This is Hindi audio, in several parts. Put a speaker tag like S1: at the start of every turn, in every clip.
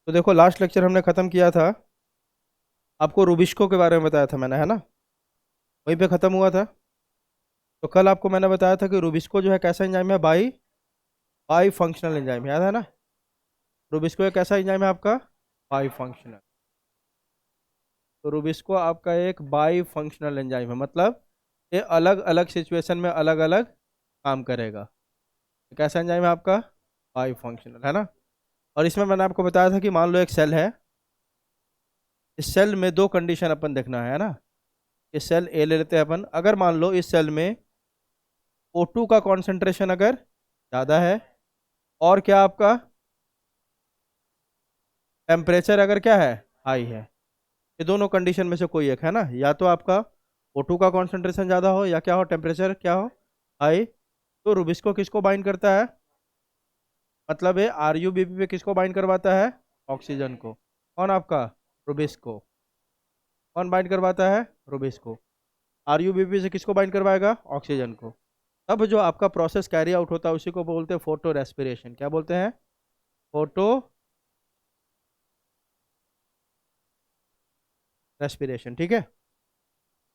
S1: तो देखो, लास्ट लेक्चर हमने खत्म किया था, आपको रूबिस्को के बारे में बताया था मैंने, है ना? वहीं पे खत्म हुआ था। तो कल आपको मैंने बताया था कि रूबिस्को जो है कैसा एंजाइम है, बाई बाई फंक्शनल एंजाइम, याद है ना? रूबिस्को एक कैसा एंजाइम है आपका? By functional. तो रूबिस्को आपका एक बाई फंक्शनल एंजाइम है, मतलब ये अलग अलग सिचुएशन में अलग अलग काम करेगा। ये कैसा एंजाइम है आपका? बाई फंक्शनल, है ना? और इसमें मैंने आपको बताया था कि मान लो एक सेल है, इस सेल में दो कंडीशन अपन देखना है ना? इस सेल ए ले लेते हैं अपन। अगर मान लो इस सेल में O2 का कॉन्सेंट्रेशन अगर ज़्यादा है, और क्या आपका टेम्परेचर अगर क्या है, हाई है, ये दोनों कंडीशन में से कोई एक है ना? या तो आपका O2 का कॉन्सेंट्रेशन ज़्यादा हो, या क्या हो, टेम्परेचर क्या हो, हाई। तो रूबिस्को किसको बाइंड करता है? मतलब ये RuBP पे किसको बाइंड करवाता है? ऑक्सीजन को। कौन आपका? रूबिस्को। कौन बाइंड करवाता है? रूबिस्को। RuBP से किसको बाइंड करवाएगा? ऑक्सीजन को। तब जो आपका प्रोसेस कैरी आउट होता है उसी को बोलते हैं फोटो रेस्पिरेशन। क्या बोलते हैं? फोटो रेस्पिरेशन, ठीक है।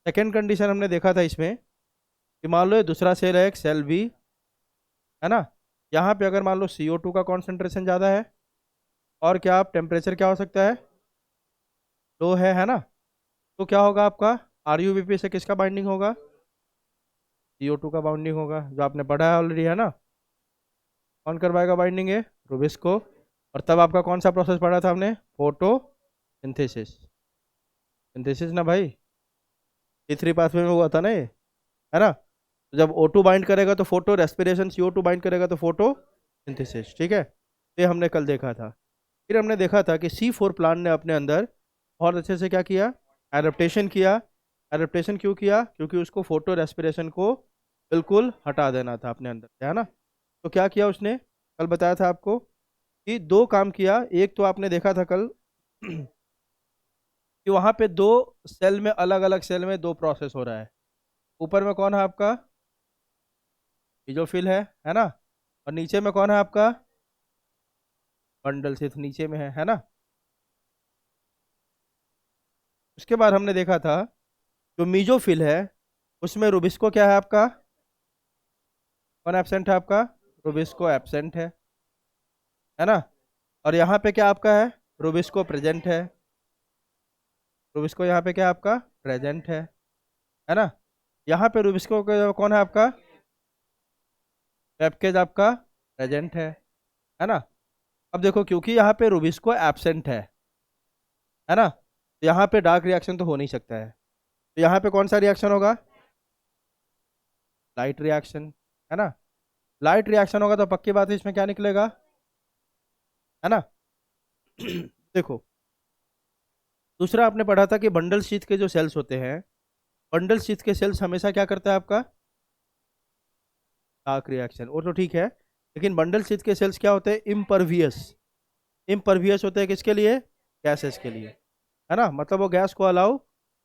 S1: सेकेंड कंडीशन हमने देखा था इसमें कि मान लो ये दूसरा सेल है, एक सेल बी, है ना? यहाँ पे अगर मान लो CO2 का कॉन्सेंट्रेशन ज़्यादा है, और क्या आप टेम्परेचर क्या हो सकता है, लो है ना? तो क्या होगा आपका? RuBP से किसका बाइंडिंग होगा? CO2 का बाइंडिंग होगा, जो आपने पढ़ा है ऑलरेडी, है ना? कौन करवाएगा बाइंडिंग है? रूबिस्को। और तब आपका कौन सा प्रोसेस पढ़ा था हमने? Photo synthesis. सिंथेसिस ना भाई, T3 पाथवे में हुआ था ना ये, है ना? तो जब O2 बाइंड करेगा तो फोटो रेस्पिरेशन, CO2 बाइंड करेगा तो फोटो सिंथेसिस, ठीक है। ये हमने कल देखा था। फिर हमने देखा था कि C4 प्लांट ने अपने अंदर बहुत अच्छे से क्या किया? एडेप्टेशन किया। एडेप्टेशन क्यों किया? क्योंकि उसको फोटो रेस्पिरेशन को बिल्कुल हटा देना था अपने अंदर से, है ना? तो क्या किया उसने? कल बताया था आपको कि दो काम किया। एक तो आपने देखा था कल कि वहां पे दो सेल में, अलग अलग सेल में दो प्रोसेस हो रहा है। ऊपर में कौन है आपका? इजोफिल है ना? और नीचे में कौन है आपका? बंडल सिर्फ नीचे में है ना? उसके बाद हमने देखा था जो मीजोफिल है उसमें रूबिस्को क्या है आपका? कौन एब्सेंट है आपका? रूबिस्को एब्सेंट है ना? और यहाँ पे क्या आपका है? रूबिस्को प्रेजेंट है। रूबिस्को यहाँ पे क्या आपका? प्रेजेंट है ना? यहाँ पे रूबिस्को का कौन है आपका? पेप्केज आपका प्रेजेंट है ना? अब देखो, क्योंकि यहाँ पे रूबिस्को एब्सेंट है ना, तो यहाँ पे डार्क रिएक्शन तो हो नहीं सकता है। तो यहाँ पे कौन सा रिएक्शन होगा? लाइट रिएक्शन, है ना? लाइट रिएक्शन होगा तो पक्की बात है इसमें क्या निकलेगा, है ना? देखो, दूसरा आपने पढ़ा था कि बंडल शीथ के जो सेल्स होते हैं, बंडल शीथ के सेल्स हमेशा क्या करता है आपका? Dark reaction. वो तो ठीक है, लेकिन बंडल शीथ के सेल्स क्या होते हैं? इम्परवियस। इम्परवियस होते हैं किसके लिए? गैसेस के लिए, है ना? मतलब वो गैस को अलाउ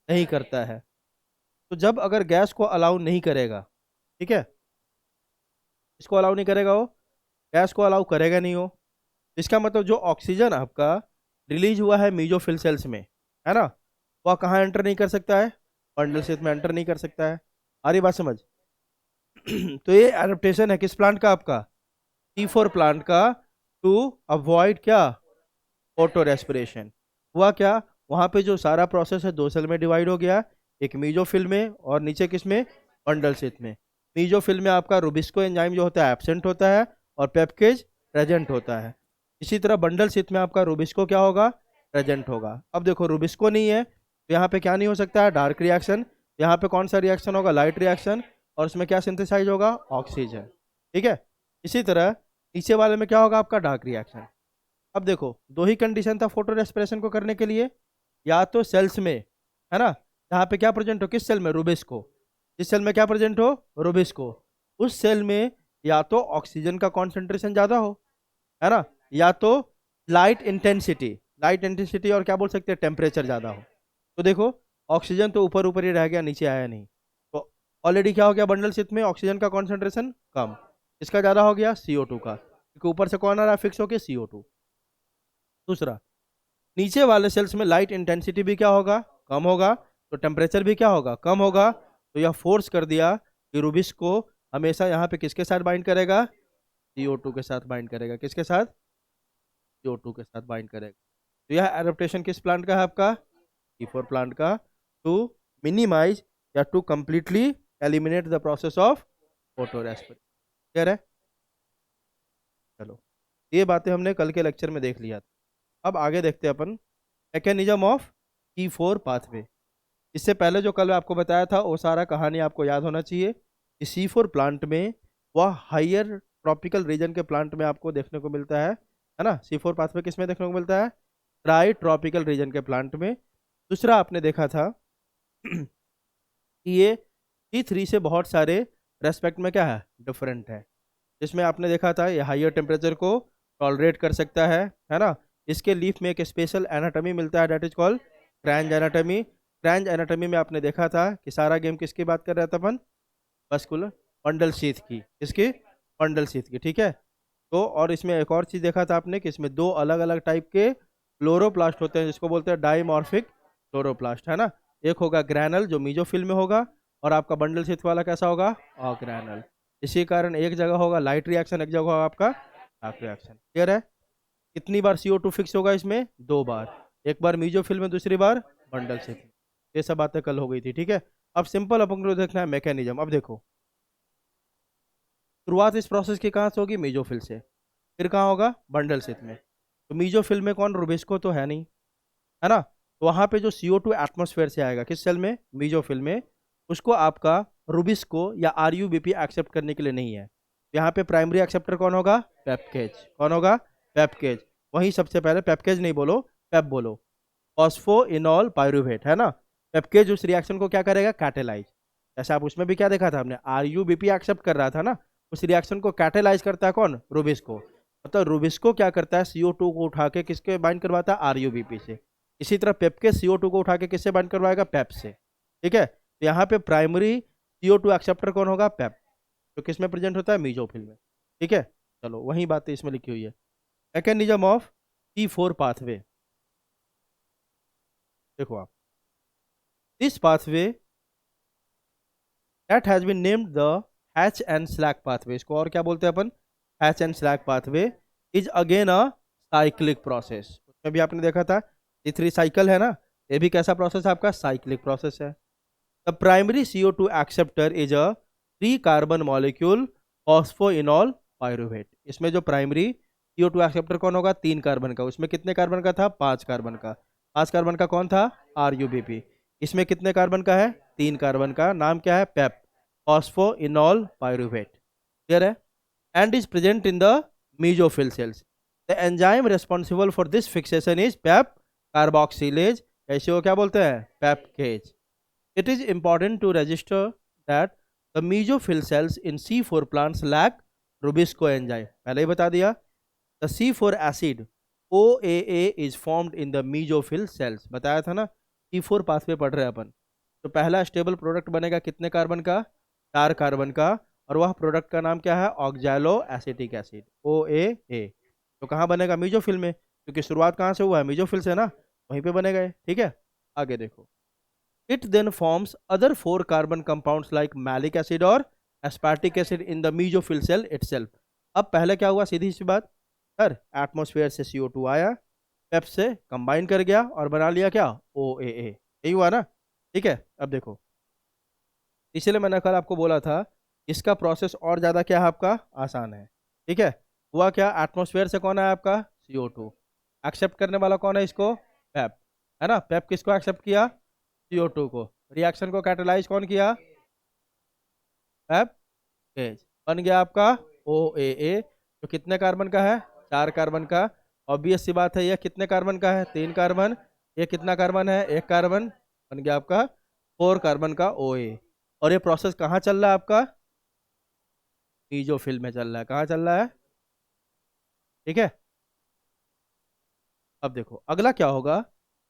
S1: नहीं करता है। तो जब अगर गैस को अलाउ नहीं करेगा, ठीक है, इसको अलाउ नहीं करेगा, वो गैस को अलाउ करेगा नहीं वो, इसका मतलब जो ऑक्सीजन आपका रिलीज हुआ है मीजोफिल सेल्स में, है ना, वह कहाँ एंटर नहीं कर सकता है? बंडल सेल्स में एंटर नहीं कर सकता है। आ रही बात समझ? तो ये एडेप्टेशन है किस प्लांट का आपका? T4 प्लांट का, टू अवॉइड क्या? Auto respiration. हुआ क्या? वहां पे जो सारा प्रोसेस है दो सेल में डिवाइड हो गया, एक मीजोफिल में और नीचे किस में? बंडल शीथ में। मीजोफिल में आपका रूबिस्को एंजाइम जो होता है एब्सेंट होता है, और पेप्केज प्रेजेंट होता है। इसी तरह बंडल शीथ में आपका रूबिस्को क्या होगा? प्रेजेंट होगा। अब देखो, रूबिस्को नहीं है तो यहाँ पे क्या नहीं हो सकता है? Dark reaction. यहाँ पे कौन सा रिएक्शन होगा? Light reaction. और उसमें क्या सिंथेसाइज होगा? ऑक्सीजन, ठीक है। इसी तरह नीचे वाले में क्या होगा आपका? Dark reaction. अब देखो, दो ही कंडीशन था फोटो रेस्पिरेशन को करने के लिए, या तो सेल्स में, है ना, जहाँ पे क्या प्रेजेंट हो, किस सेल में? रूबिस्को। जिस सेल में क्या प्रेजेंट हो? रूबिस्को। उस सेल में या तो ऑक्सीजन का कॉन्सेंट्रेशन ज़्यादा हो, है ना, या तो लाइट इंटेंसिटी, लाइट इंटेंसिटी और क्या बोल सकते हैं, टेम्परेचर ज़्यादा हो। तो देखो, ऑक्सीजन तो ऊपर ऊपर ही रह गया, नीचे आया नहीं। तो ऑलरेडी क्या हो गया बंडल स्थिति में, ऑक्सीजन का कॉन्सेंट्रेशन कम, इसका ज़्यादा हो गया CO2 का, क्योंकि ऊपर से कौन आ रहा है फिक्स होके CO2। दूसरा, नीचे वाले सेल्स में लाइट इंटेंसिटी भी क्या होगा, कम होगा, तो टेम्परेचर भी क्या होगा, कम होगा। तो यह फोर्स कर दिया कि रूबिस को हमेशा यहाँ पे किसके साथ बाइंड करेगा, CO2 के साथ बाइंड करेगा, किसके साथ, CO2 के साथ बाइंड करेगा। तो यह एडेप्टेशन किस प्लांट का है आपका, C4 प्लांट का, टू मिनिमाइज या to completely eliminate the process of photorespiration. Clear है? चलो, ये बातें हमने कल के लेक्चर में देख लिया था। अब आगे देखते हैं अपन मैकेनिज्म ऑफ C4 पाथवे। इससे पहले जो कल आपको बताया था वो सारा कहानी आपको याद होना चाहिए कि C4 प्लांट में वह हायर ट्रॉपिकल रीजन के प्लांट में आपको देखने को मिलता है ना। C4 पाथवे किस में देखने को मिलता है, ड्राई ट्रॉपिकल रीजन के प्लांट में। दूसरा आपने देखा था कि ये C3 से बहुत सारे रेस्पेक्ट में क्या है, डिफरेंट है। जिसमें आपने देखा था ये हाइयर टेम्परेचर को टॉलरेट कर सकता है ना। इसके लीफ में एक स्पेशल एनाटॉमी मिलता है, that is called Kranz anatomy. Kranz anatomy में आपने देखा था कि सारा गेम किसकी बात कर रहा था अपन, वस्कुलर बंडल शीथ की, किसकी, बंडल शीथ की, ठीक है। तो और इसमें एक और चीज़ देखा था आपने कि इसमें दो अलग अलग टाइप के क्लोरोप्लास्ट होते हैं, जिसको बोलते हैं डाइमॉर्फिक क्लोरोप्लास्ट, है ना। एक होगा ग्रैनल जो मीजोफिल में होगा, और आपका बंडल शीथ वाला कैसा होगा, ग्रैनल। इसी कारण एक जगह होगा लाइट रिएक्शन, एक जगह होगा आपका डार्क रिएक्शन। क्लियर है? कितनी बार CO2 फिक्स होगा इसमें, 2 बार, एक बार मीजोफिल में, दूसरी बार बंडल शीथ में। ये सब बातें कल हो गई थी, ठीक है। अब सिंपल अपन को देखना है मैकेनिज्म। अब देखो, शुरुआत इस प्रोसेस की कहाँ से होगी, मीजोफिल से, फिर कहाँ होगा, बंडल शीथ में। तो मीजोफिल में कौन, रुबिस्को तो है नहीं, है ना। तो वहाँ पे जो CO2 एटमोसफेयर से आएगा, किस सेल में, मीजोफिल में, उसको आपका रुबिस्को या RUBP एक्सेप्ट करने के लिए नहीं है। यहाँ पे प्राइमरी एक्सेप्टर कौन होगा, पेप्केज। कौन होगा, पेप्केज। वहीं सबसे पहले पेप्केज नहीं बोलो, पेप बोलो, फॉस्फोइनॉल पायरुवेट, है ना। पेप्केज उस रिएक्शन को क्या करेगा, कैटेलाइज। जैसे आप उसमें भी क्या देखा था हमने, RUBP एक्सेप्ट कर रहा था ना, उस रिएक्शन को कैटेलाइज करता है कौन, रुबिस्को। मतलब रुबिस्को क्या करता है, CO2 को उठा के किसके बाइंड करवाता है, RUBP से। इसी तरह पेप्केज CO2 को उठा के किससे बाइंड करवाएगा, पेप से, ठीक है। तो यहाँ पे प्राइमरी CO2 एक्सेप्टर कौन होगा, पेप, तो किस में प्रेजेंट होता है, मीजोफिल में, ठीक है। चलो, वही बातें इसमें लिखी हुई है। मैकेनिज्म ऑफ C4 पाथवे, देखो आप, this pathway that has been named the Hatch and Slack pathway, इसको और क्या बोलते हैं अपन, Hatch and Slack pathway, is again a cyclic process. उसमें भी आपने देखा था C3 साइकिल है ना, ये भी कैसा प्रोसेस है आपका, साइक्लिक प्रोसेस है। The primary CO2 acceptor is a 3 carbon molecule phosphoenol pyruvate. इसमें जो प्राइमरी CO2 एक्सेप्टर कौन होगा, 3 कार्बन का। उसमें कितने कार्बन का था, 5 कार्बन का। 5 कार्बन का कौन था, RUBP। इसमें कितने कार्बन का है, 3 कार्बन का। नाम क्या है, पेप, फॉस्फोइनॉल पायरुवेट। क्लियर है? And is present in the mesophyll cells. The enzyme responsible for this fixation is PEP carboxylase, ऐसे वो क्या बोलते हैं, पेपकेज। It is important to register that the mesophyll cells in C4 plants lack Rubisco enzyme. पहले ही बता दिया। The C4 acid OAA is formed in the mesophyll cells. बताया था ना, C4 पाथवे पढ़ रहे हैं अपन। तो पहला स्टेबल प्रोडक्ट बनेगा कितने कार्बन का, 4 कार्बन का, और वह प्रोडक्ट का नाम क्या है, ऑक्जैलो एसिटिक एसिड, OAA। तो कहाँ बनेगा, मेसोफिल में, क्योंकि शुरुआत कहाँ से हुआ है, मेसोफिल से ना, वहीं पे बनेगा, ठीक है। आगे देखो, it then forms other 4 carbon compounds like malic acid or aspartic acid in the mesophyll cell itself. अब पहले क्या हुआ, सीधी सी बात सर, एटमॉस्फेयर से CO2 आया, पेप से कंबाइन कर गया और बना लिया क्या, OAA। यही हुआ ना, ठीक है। अब देखो, इसलिए मैंने कल आपको बोला था इसका प्रोसेस और ज़्यादा क्या है आपका, आसान है, ठीक है। हुआ क्या, एटमॉस्फेयर से कौन है आपका, CO2। एक्सेप्ट करने वाला कौन है इसको, पेप, है ना। पेप किसको एक्सेप्ट किया, CO2 को। रिएक्शन को कैटेलाइज कौन किया, पेपकेज। बन गया आपका OAA, तो कितने कार्बन का है, 4 कार्बन का। ऑब्वियस सी बात है, यह कितने कार्बन का है, 3 कार्बन। ये कितना कार्बन है, 1 कार्बन। बन गया आपका 4 कार्बन का OA। और ये प्रोसेस कहाँ चल रहा है आपका, मीजोफिल में चल रहा है। कहाँ चल रहा है, ठीक है। अब देखो अगला क्या होगा,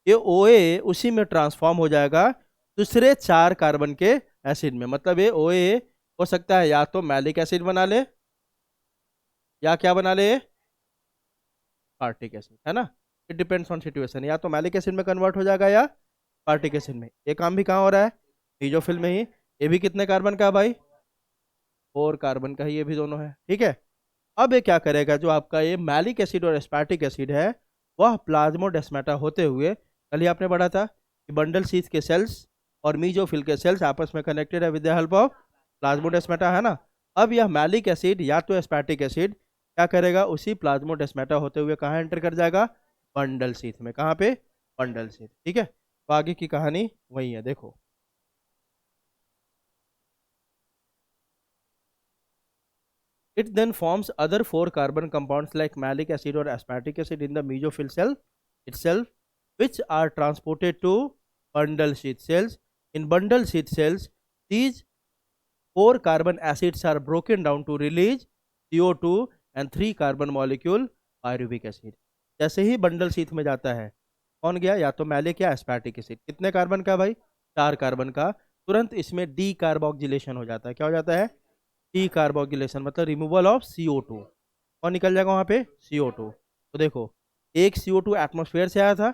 S1: ये OA उसी में ट्रांसफॉर्म हो जाएगा दूसरे 4 कार्बन के एसिड में, मतलब ये OA हो सकता है या तो मैलिक एसिड बना ले या क्या बना ले, पार्टिक एसिड, है ना। इट डिपेंड्स ऑन सिचुएशन, या तो मैलिक एसिड में कन्वर्ट हो जाएगा या पार्टिक एसिड में। ये काम भी कहाँ हो रहा है, मीजोफिल में ही। ये भी कितने कार्बन का है भाई, 4 कार्बन का ही ये भी दोनों है, ठीक है। अब ये क्या करेगा, जो आपका ये मैलिक एसिड और एस्पार्टिक एसिड है वह प्लाज्मोडेस्माटा होते हुए, कल ही आपने पढ़ा था कि बंडल शीथ के सेल्स और मीजोफिल के सेल्स आपस में कनेक्टेड है with the help of plasmodesmata, है ना। अब यह मैलिक एसिड या तो एस्पार्टिक एसिड क्या करेगा, उसी प्लाज्मोडेस्माटा होते हुए कहाँ एंटर कर जाएगा, बंडल शीथ में। कहाँ पे, बंडल शीथ, ठीक है। तो आगे की कहानी वही है, देखो। It then forms other 4 carbon compounds like malic acid or aspartic acid in the mesophyll cell itself, which are transported to bundle sheath cells. In bundle sheath cells, these 4 carbon acids are broken down to release CO2 and 3 carbon molecule pyruvic acid. जैसे ही बंडल शीथ में जाता है, कौन गया, या तो मैलिक या एस्पार्टिक एसिड, कितने कार्बन का भाई, 4 कार्बन का, तुरंत इसमें डी कार्बोक्सिलेशन हो जाता है। क्या हो जाता है, डी कार्बोक्सिलेशन, मतलब रिमूवल ऑफ CO2। कौन निकल जाएगा वहाँ पे, CO2। तो देखो, एक CO2 एटमॉस्फेयर से आया था,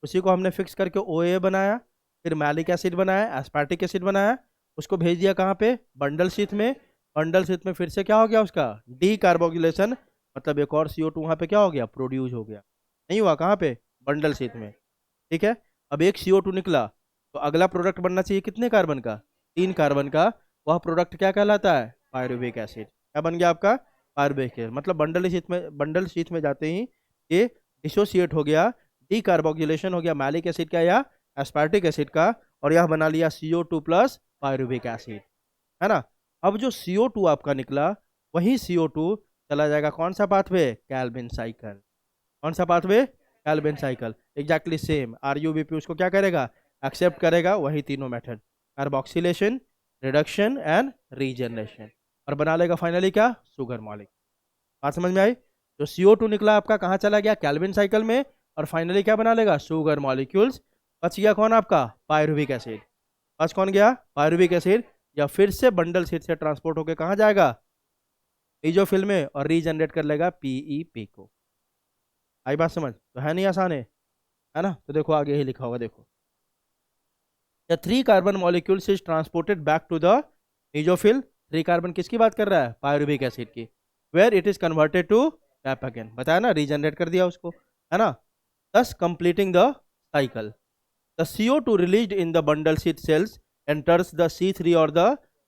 S1: उसी को हमने फिक्स करके OA बनाया, फिर मैलिक एसिड बनाया, एस्पार्टिक एसिड बनाया, उसको भेज दिया कहाँ पे, बंडल शीथ में। बंडल शीथ में फिर से क्या हो गया उसका, डी कार्बोक्सिलेशन, मतलब एक और CO2 वहाँ पे क्या हो गया, प्रोड्यूस हो गया। नहीं हुआ कहाँ पे, बंडल शीथ में, ठीक है। अब एक CO2 निकला, तो अगला प्रोडक्ट बनना चाहिए कितने कार्बन का, 3 कार्बन का। वह प्रोडक्ट क्या कहलाता है, पायरुविक एसिड। क्या बन गया आपका, पायरुविक एसिड। मतलब बंडल शीथ में जाते ही ये डिसोसिएट हो गया, डी कार्बोक्सिलेशन हो गया मैलिक एसिड का या एस्पार्टिक एसिड का, और यह बना लिया CO2 प्लस पायरुविक एसिड, है ना। अब जो CO2 आपका निकला, वही CO2 चला जाएगा कौन सा पाथवे, कैल्विन साइकिल। कौन सा pathway, Calvin cycle. Exactly same, RUBP उसको क्या करेगा, एक्सेप्ट करेगा। वही तीनों method, carboxylation, reduction and regeneration, और बना लेगा फाइनली क्या, शुगर मॉलिक्यूल। बात समझ में आई। जो CO2 निकला आपका कहाँ चला गया, कैल्विन साइकिल में, और फाइनली क्या बना लेगा, शुगर मॉलिक्यूल्स। बच गया कौन आपका, पायरुविक एसिड। बच कौन गया, पायरुविक एसिड। या फिर से बंडल शीट से ट्रांसपोर्ट होकर कहाँ जाएगा, मीजोफिल में, और रीजनरेट कर लेगा PEP को। आई बात समझ, तो है नहीं आसान है ना। तो देखो आगे ही लिखा होगा, देखो। The 3 carbon molecules is transported back to the mesophil। 3 carbon किसकी बात कर रहा है, पायरुविक एसिड की। Where it is converted to PEP again, बताया ना, रीजनरेट कर दिया उसको, है ना। Thus completing the cycle. The CO2 released in the bundle sheath cells enters the C3 or the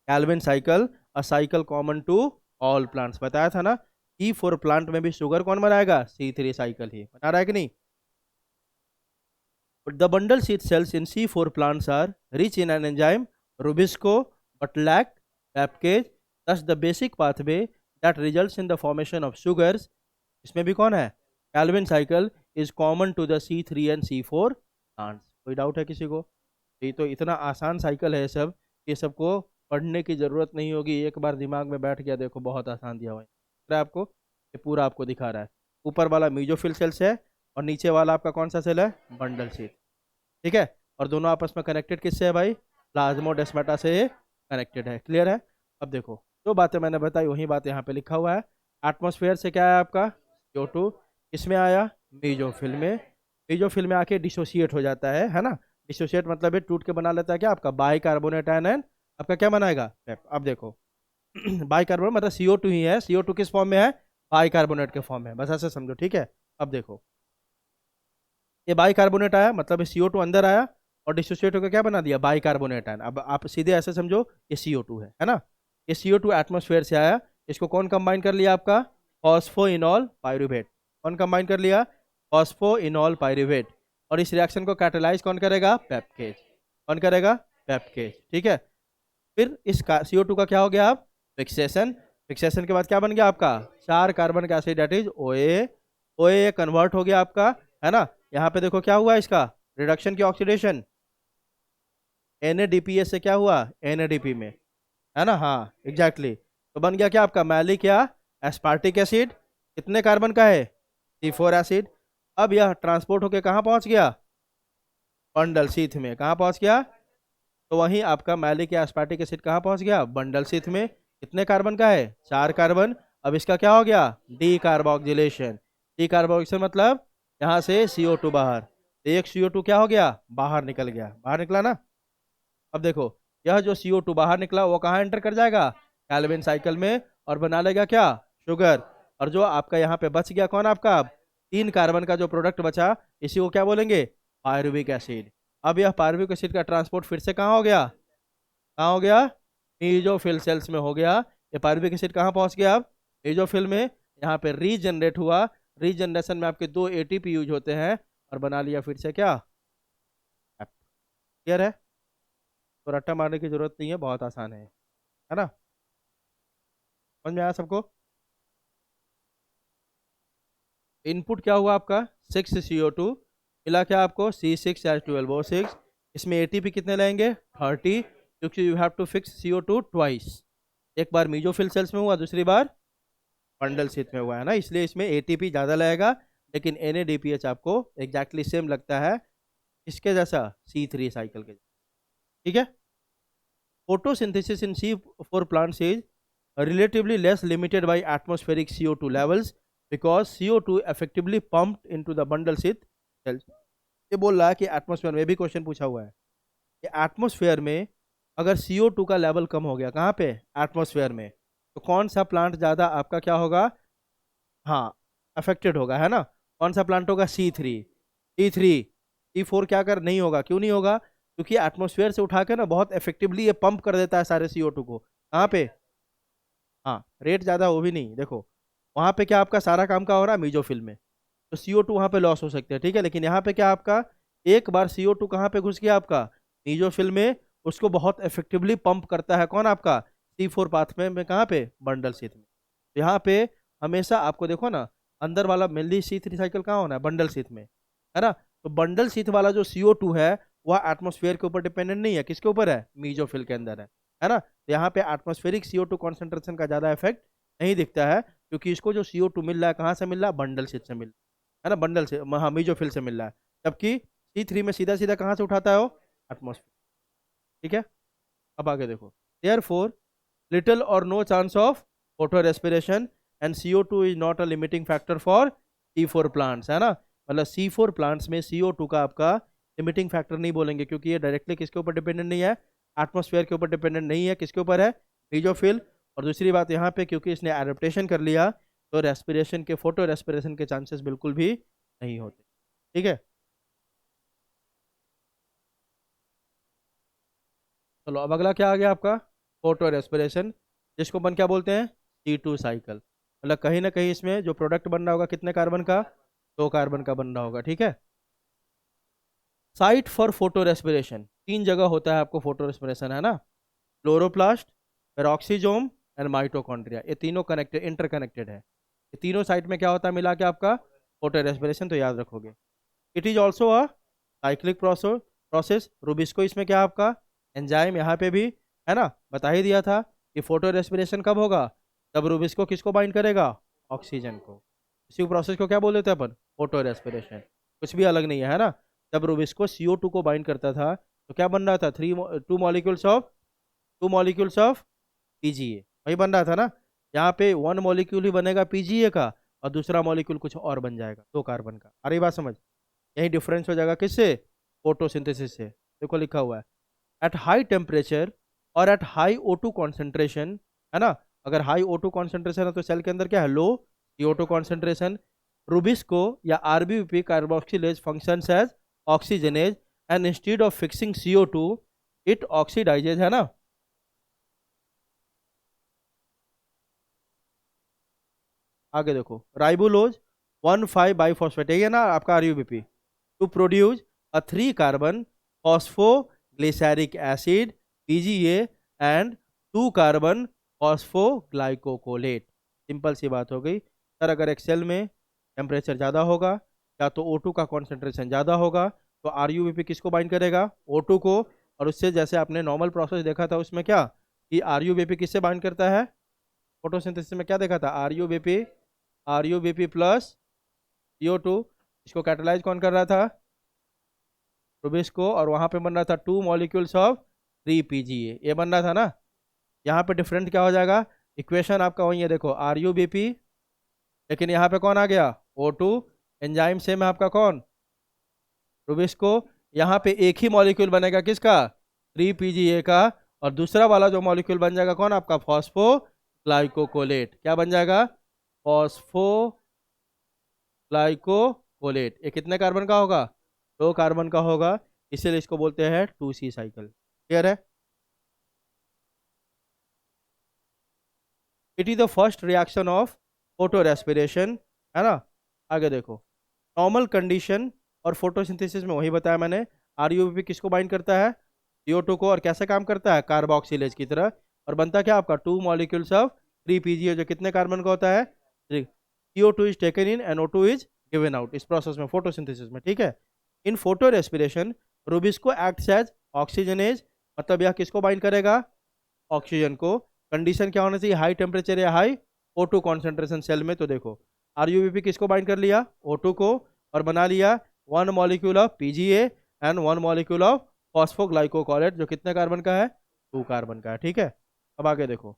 S1: Calvin cycle, a cycle common to all plants। बताया था ना कि फॉर प्लांट में भी शुगर कौन बनाएगा, C3 साइकिल ही बना रहा है कि नहीं। But the bundle sheath cells in C4 plants are rich in an enzyme rubisco but lack peptidase. Thus the basic pathway that results in the formation of sugars, इसमें भी कौन है, Calvin cycle, is common to the C3 and C4 plants। कोई डाउट है किसी को, ये तो इतना आसान साइकिल है सब, ये सबको पढ़ने की जरूरत नहीं होगी, एक बार दिमाग में बैठ गया, देखो बहुत आसान दिया हुआ है आपको। ये पूरा आपको दिखा रहा है, ऊपर वाला मीजोफिल सेल्स है और नीचे वाला आपका कौन सा सेल है, बंडल शीथ, ठीक है। और दोनों आपस में कनेक्टेड किससे है भाई, प्लाज्मोडेस्माटा से कनेक्टेड है। क्लियर है। अब देखो जो बातें मैंने बताई वही बात यहाँ पे लिखा हुआ है। एटमॉस्फेयर से क्या है आपका, CO2, इसमें आया मीजोफिल में, मीजोफिल में आके डिसोसिएट हो जाता है ना। डिसोसिएट मतलब ये टूट के बना लेता है क्या, आपका बाई कार्बोनेट आयन, आपका क्या बनाएगा, पेप। अब देखो बाई कार्बोनेट मतलब CO2 ही है, CO2 किस फॉर्म में है, बाई कार्बोनेट के फॉर्म में, बस ऐसे समझो, ठीक है। अब देखो ये बाई कार्बोनेट आया, मतलब CO2 अंदर आया और डिसोसिएट होकर क्या बना दिया, बाई कार्बोनेट आयन। अब आप सीधे ऐसे समझो ये CO2 है ना। ये CO2 एटमॉस्फेयर से आया, इसको कौन कंबाइन कर लिया आपका, फॉस्फोइनॉल पाइरुवेट। कौन कंबाइन कर लिया, फॉस्फोइनॉल पाइरुवेट। और इस रिएक्शन को कैटेलाइज कौन करेगा, पेप्केज। कौन करेगा, पेप्केज, ठीक है। फिर इस CO2 का क्या हो गया, आप फिक्सेशन। फिक्सेशन के बाद क्या बन गया आपका, 4 कार्बन का acid that is OA। OA convert हो गया आपका, है ना। यहाँ पे देखो क्या हुआ इसका, रिडक्शन की ऑक्सीडेशन, NADPS से क्या हुआ, NADP में, है ना। हाँ एग्जैक्टली तो बन गया क्या आपका, मैलिक या एस्पार्टिक एसिड। कितने कार्बन का है, C4 एसिड। अब यह ट्रांसपोर्ट होके कहाँ पहुंच गया, बंडल शीथ में। कहाँ पहुंच गया, तो वहीं आपका मैलिक या एस्पार्टिक एसिड कहाँ पहुंच गया? बंडल शीथ में। कितने कार्बन का है? 4 कार्बन। अब इसका क्या हो गया? D carboxylation. डी कार्बोक्सिलेशन मतलब यहाँ से CO2 बाहर, तो एक CO2 क्या हो गया? बाहर निकल गया। बाहर निकला ना? अब देखो, यह जो CO2 बाहर निकला वो कहाँ एंटर कर जाएगा? कैल्विन साइकिल में, और बना लेगा क्या? शुगर। और जो आपका यहाँ पे बच गया कौन आपका? 3 कार्बन का जो प्रोडक्ट बचा, इसी को क्या बोलेंगे? Pyruvic acid. अब यह पायरुविक एसिड का ट्रांसपोर्ट फिर से कहाँ हो गया? कहाँ हो गया? मीजोफिल सेल्स में हो गया। ये पायरुविक एसिड कहाँ पहुंच गया? अब मीजोफिल में। यहाँ पे रीजनरेट हुआ। रीजनरेशन में आपके 2 ATP यूज होते हैं, और बना लिया फिर से क्या? क्लियर है? तो रट्टा मारने की जरूरत नहीं है, बहुत आसान है ना? समझ में आया सबको? इनपुट क्या हुआ आपका? 6 CO2 मिला, क्या आपको? C6H12O6। इसमें ATP कितने लेंगे? 30, क्योंकि you have to fix CO2 twice. एक बार मीजोफिल सेल्स में हुआ, दूसरी बार बंडल शीथ में हुआ, है ना? इसलिए इसमें ATP ज़्यादा लगेगा, लेकिन NADPH आपको एग्जैक्टली सेम लगता है। इसके जैसा C3 साइकिल के। ठीक है? Photosynthesis in C4 plants is relatively less limited by atmospheric CO2 levels because CO2 effectively pumped into the bundle sheath cells. ये बोल रहा है कि एटमॉस्फेयर में भी क्वेश्चन पूछा हुआ है कि एटमॉस्फेयर में अगर CO2 का लेवल कम हो गया, कहाँ पे? एटमॉस्फेयर में, तो कौन सा प्लांट ज़्यादा आपका क्या होगा? हाँ, अफेक्टेड होगा, है ना? कौन सा प्लांट होगा? C3। C4 क्या कर नहीं होगा? क्यों नहीं होगा? क्योंकि एटमॉस्फेयर से उठा के ना बहुत इफेक्टिवली ये पंप कर देता है सारे CO2 को। कहाँ पे? हाँ, रेट ज़्यादा हो भी नहीं। देखो, वहाँ पे क्या आपका सारा काम का हो रहा है? मीजोफिल में, तो CO2 वहाँ पे लॉस हो सकते हैं, ठीक है? लेकिन यहाँ पे क्या आपका, एक बार CO2 कहाँ पे घुस गया आपका? मीजोफिल में। उसको बहुत इफेक्टिवली पंप करता है कौन आपका? C4 पाथवे में। कहाँ पे? बंडल शीथ में। तो यहाँ पे हमेशा आपको देखो ना, अंदर वाला मेनली C3 साइकिल कहाँ होना है? बंडल शीथ में, है ना? तो बंडल शीथ वाला जो CO2 है वह एटमोस्फेयर के ऊपर डिपेंडेंट नहीं है। किसके ऊपर है? मीजोफिल के अंदर है ना? तो यहाँ पे एटमोस्फेरिक CO2 कॉन्सेंट्रेशन का ज्यादा इफेक्ट नहीं दिखता है, क्योंकि इसको जो CO2 मिल रहा है कहाँ से मिल रहा है? बंडल शीथ से मिल रहा है ना? बंडल से, हाँ, मीजोफिल से मिल रहा है। जबकि C3 में सीधा सीधा कहाँ से उठाता है वो? एटमोस्फेयर। ठीक है? अब आगे देखो, therefore little or no chance of photo respiration and CO2 is not a limiting factor for C4 plants, है ना? मतलब C4 प्लांट्स में CO2 का आपका लिमिटिंग फैक्टर नहीं बोलेंगे, क्योंकि ये डायरेक्टली किसके ऊपर डिपेंडेंट नहीं है? एटमॉस्फेयर के ऊपर डिपेंडेंट नहीं है। किसके ऊपर है? मीजोफिल। और दूसरी बात यहाँ पे, क्योंकि इसने एडेप्टेशन कर लिया, तो रेस्पिरेशन के, फोटो रेस्पिरेशन के चांसेस बिल्कुल भी नहीं होते। ठीक है? चलो, अब अगला क्या आ गया आपका? फोटो रेस्पिरेशन, जिसको अपन क्या बोलते हैं? C2 cycle. मतलब कहीं ना कहीं इसमें जो प्रोडक्ट बन रहा होगा कितने कार्बन का? 2 कार्बन का बन रहा होगा। ठीक है? साइट फॉर फोटो रेस्पिरेशन 3 जगह होता है आपको फोटो रेस्पिरेशन, है ना? Chloroplast, peroxisome and mitochondria. ये तीनों कनेक्टेड, इंटरकनेक्टेड है। ये तीनों साइट में क्या होता है मिला के आपका? Photo respiration. तो याद रखोगे। It is also a cyclic process. Rubisco इसमें क्या आपका? एंजाइम। यहाँ पे भी है ना, बता ही दिया था कि फोटो रेस्पिरेशन कब होगा? तब रूबिस्को किसको बाइंड करेगा? ऑक्सीजन को। इसी प्रोसेस को क्या बोल देते हैं अपन? Photo respiration. कुछ भी अलग नहीं है ना? जब रूबिस्को CO2 को बाइंड करता था, तो क्या बन रहा था? 2 मॉलिक्यूल्स ऑफ PGA, वही बन रहा था ना? यहाँ पे 1 मॉलिक्यूल ही बनेगा PGA का, और दूसरा मॉलिक्यूल कुछ और बन जाएगा, 2 कार्बन का। अरे बात समझ? यही डिफरेंस हो जाएगा किससे? फोटोसिंथेसिस से। देखो लिखा हुआ है, एट हाई टेम्परेचर और एट हाई O2 कॉन्सेंट्रेशन, है ना? अगर हाई O2 कॉन्सेंट्रेशन है तो सेल के अंदर क्या है? Low CO2 concentration. रूबिस्को या RBP carboxylase functions as oxygenase, and instead of fixing CO2 it oxidises, है ना? आगे देखो, राइबोलोज 1,5 बाइफॉस्फेट, ये है ना आपका RUBP, to produce a 3 carbon phosphoglyceric acid PGA and 2 carbon phosphoglycolate. Simple सी बात हो गई सर। अगर एक सेल में टेम्परेचर ज़्यादा होगा, या तो O2 का कॉन्सेंट्रेशन ज़्यादा होगा, तो RUBP किसको बाइंड करेगा? O2 को। और उससे जैसे आपने नॉर्मल प्रोसेस देखा था उसमें क्या, कि RUBP किससे बाइंड करता है? फोटोसिंथेसिस में क्या देखा था? RUBP plus CO2। इसको कैटेलाइज कौन कर रहा था? रूबिस्को। और वहां पे बन रहा था 2 मॉलिक्यूल्स ऑफ 3 PGA, ये बन रहा था ना। यहाँ पे डिफरेंट क्या हो जाएगा, इक्वेशन आपका वही है, देखो RuBP, लेकिन यहाँ पे कौन आ गया, O2, एंजाइम सेम है आपका कौन, रुबिस्को। यहाँ पे एक ही मॉलिक्यूल बनेगा किसका, 3 PGA का, और दूसरा वाला जो मॉलिक्यूल बन जाएगा कौन आपका, फॉस्फोग्लाइकोलेट। क्या बन जाएगा, फॉस्फोग्लाइकोलेट। ये कितने कार्बन का होगा, 2 कार्बन का होगा, इसीलिए इसको बोलते हैं 2C साइकिल। क्लियर है। It is the first reaction of photo respiration, है ना। आगे देखो, नॉर्मल कंडीशन और फोटोसिंथेसिस में वही बताया मैंने। RuBP किसको बाइंड करता है, CO2 को, और कैसे काम करता है, कार्बोक्सिलेज की तरह, और बनता क्या आपका 2 मॉलिक्यूल्स ऑफ 3 PGA, जो कितने कार्बन का होता है, CO2 is taken in, NO2 is given out, इस प्रोसेस में, फोटोसिंथेसिस में, ठीक है। In photo respiration rubisco acts as oxygenase, मतलब यह किसको बाइंड करेगा, ऑक्सीजन को। कंडीशन क्या होना चाहिए, हाई टेम्परेचर या हाई O2 कॉन्सेंट्रेशन सेल में। तो देखो RuBP किसको बाइंड कर लिया, O2 को, और बना लिया 1 molecule of PGA and 1 molecule of phosphoglycolate, जो कितने कार्बन का है, 2 कार्बन का है, ठीक है। अब आगे देखो,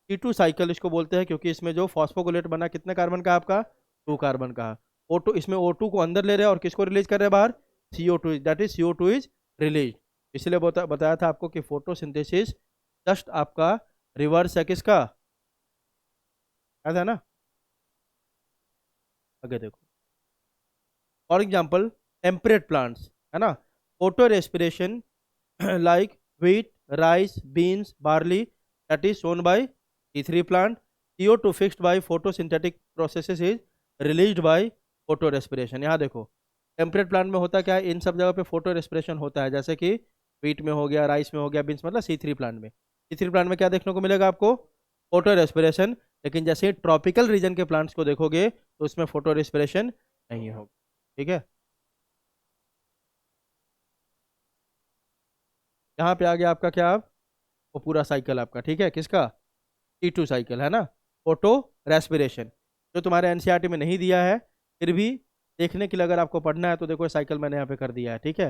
S1: C2 साइकिल इसको बोलते हैं, क्योंकि इसमें जो फॉस्फोगुलेट बना कितने कार्बन का है आपका, 2 कार्बन का है। O2, इसमें O2 को अंदर ले रहे हैं और किसको रिलीज कर रहे हैं बाहर, CO2, that is CO2 is release. इसलिए बताया था आपको कि फोटोसिंथेसिस जस्ट आपका रिवर्स है किसका, ऐसा है ना। आगे देखो, फॉर एग्जाम्पल टेम्परेट प्लांट्स, है ना, photo respiration like wheat, rice, beans, barley, that is shown by T3 plant. CO2 fixed by photosynthetic processes is released by photorespiration। यहाँ देखो, टेम्परेट प्लांट में होता क्या है, इन सब जगह पे फोटो रेस्पिरेशन होता है, जैसे कि wheat में हो गया, राइस में हो गया, बीन्स, मतलब C3 प्लांट में। C3 प्लांट में क्या देखने को मिलेगा आपको, फोटो रेस्पिरेशन। लेकिन जैसे ट्रॉपिकल रीजन के प्लांट्स को देखोगे तो उसमें फोटो रेस्पिरेशन नहीं होगा, ठीक है। यहाँ पे आ गया आपका क्या, आप वो पूरा साइकिल आपका, ठीक है, किसका, T2 साइकिल, है ना, फोटो रेस्पिरेशन, जो तुम्हारे NCERT में नहीं दिया है, फिर भी देखने के लिए अगर आपको पढ़ना है तो देखो साइकिल मैंने यहाँ पे कर दिया है, ठीक है।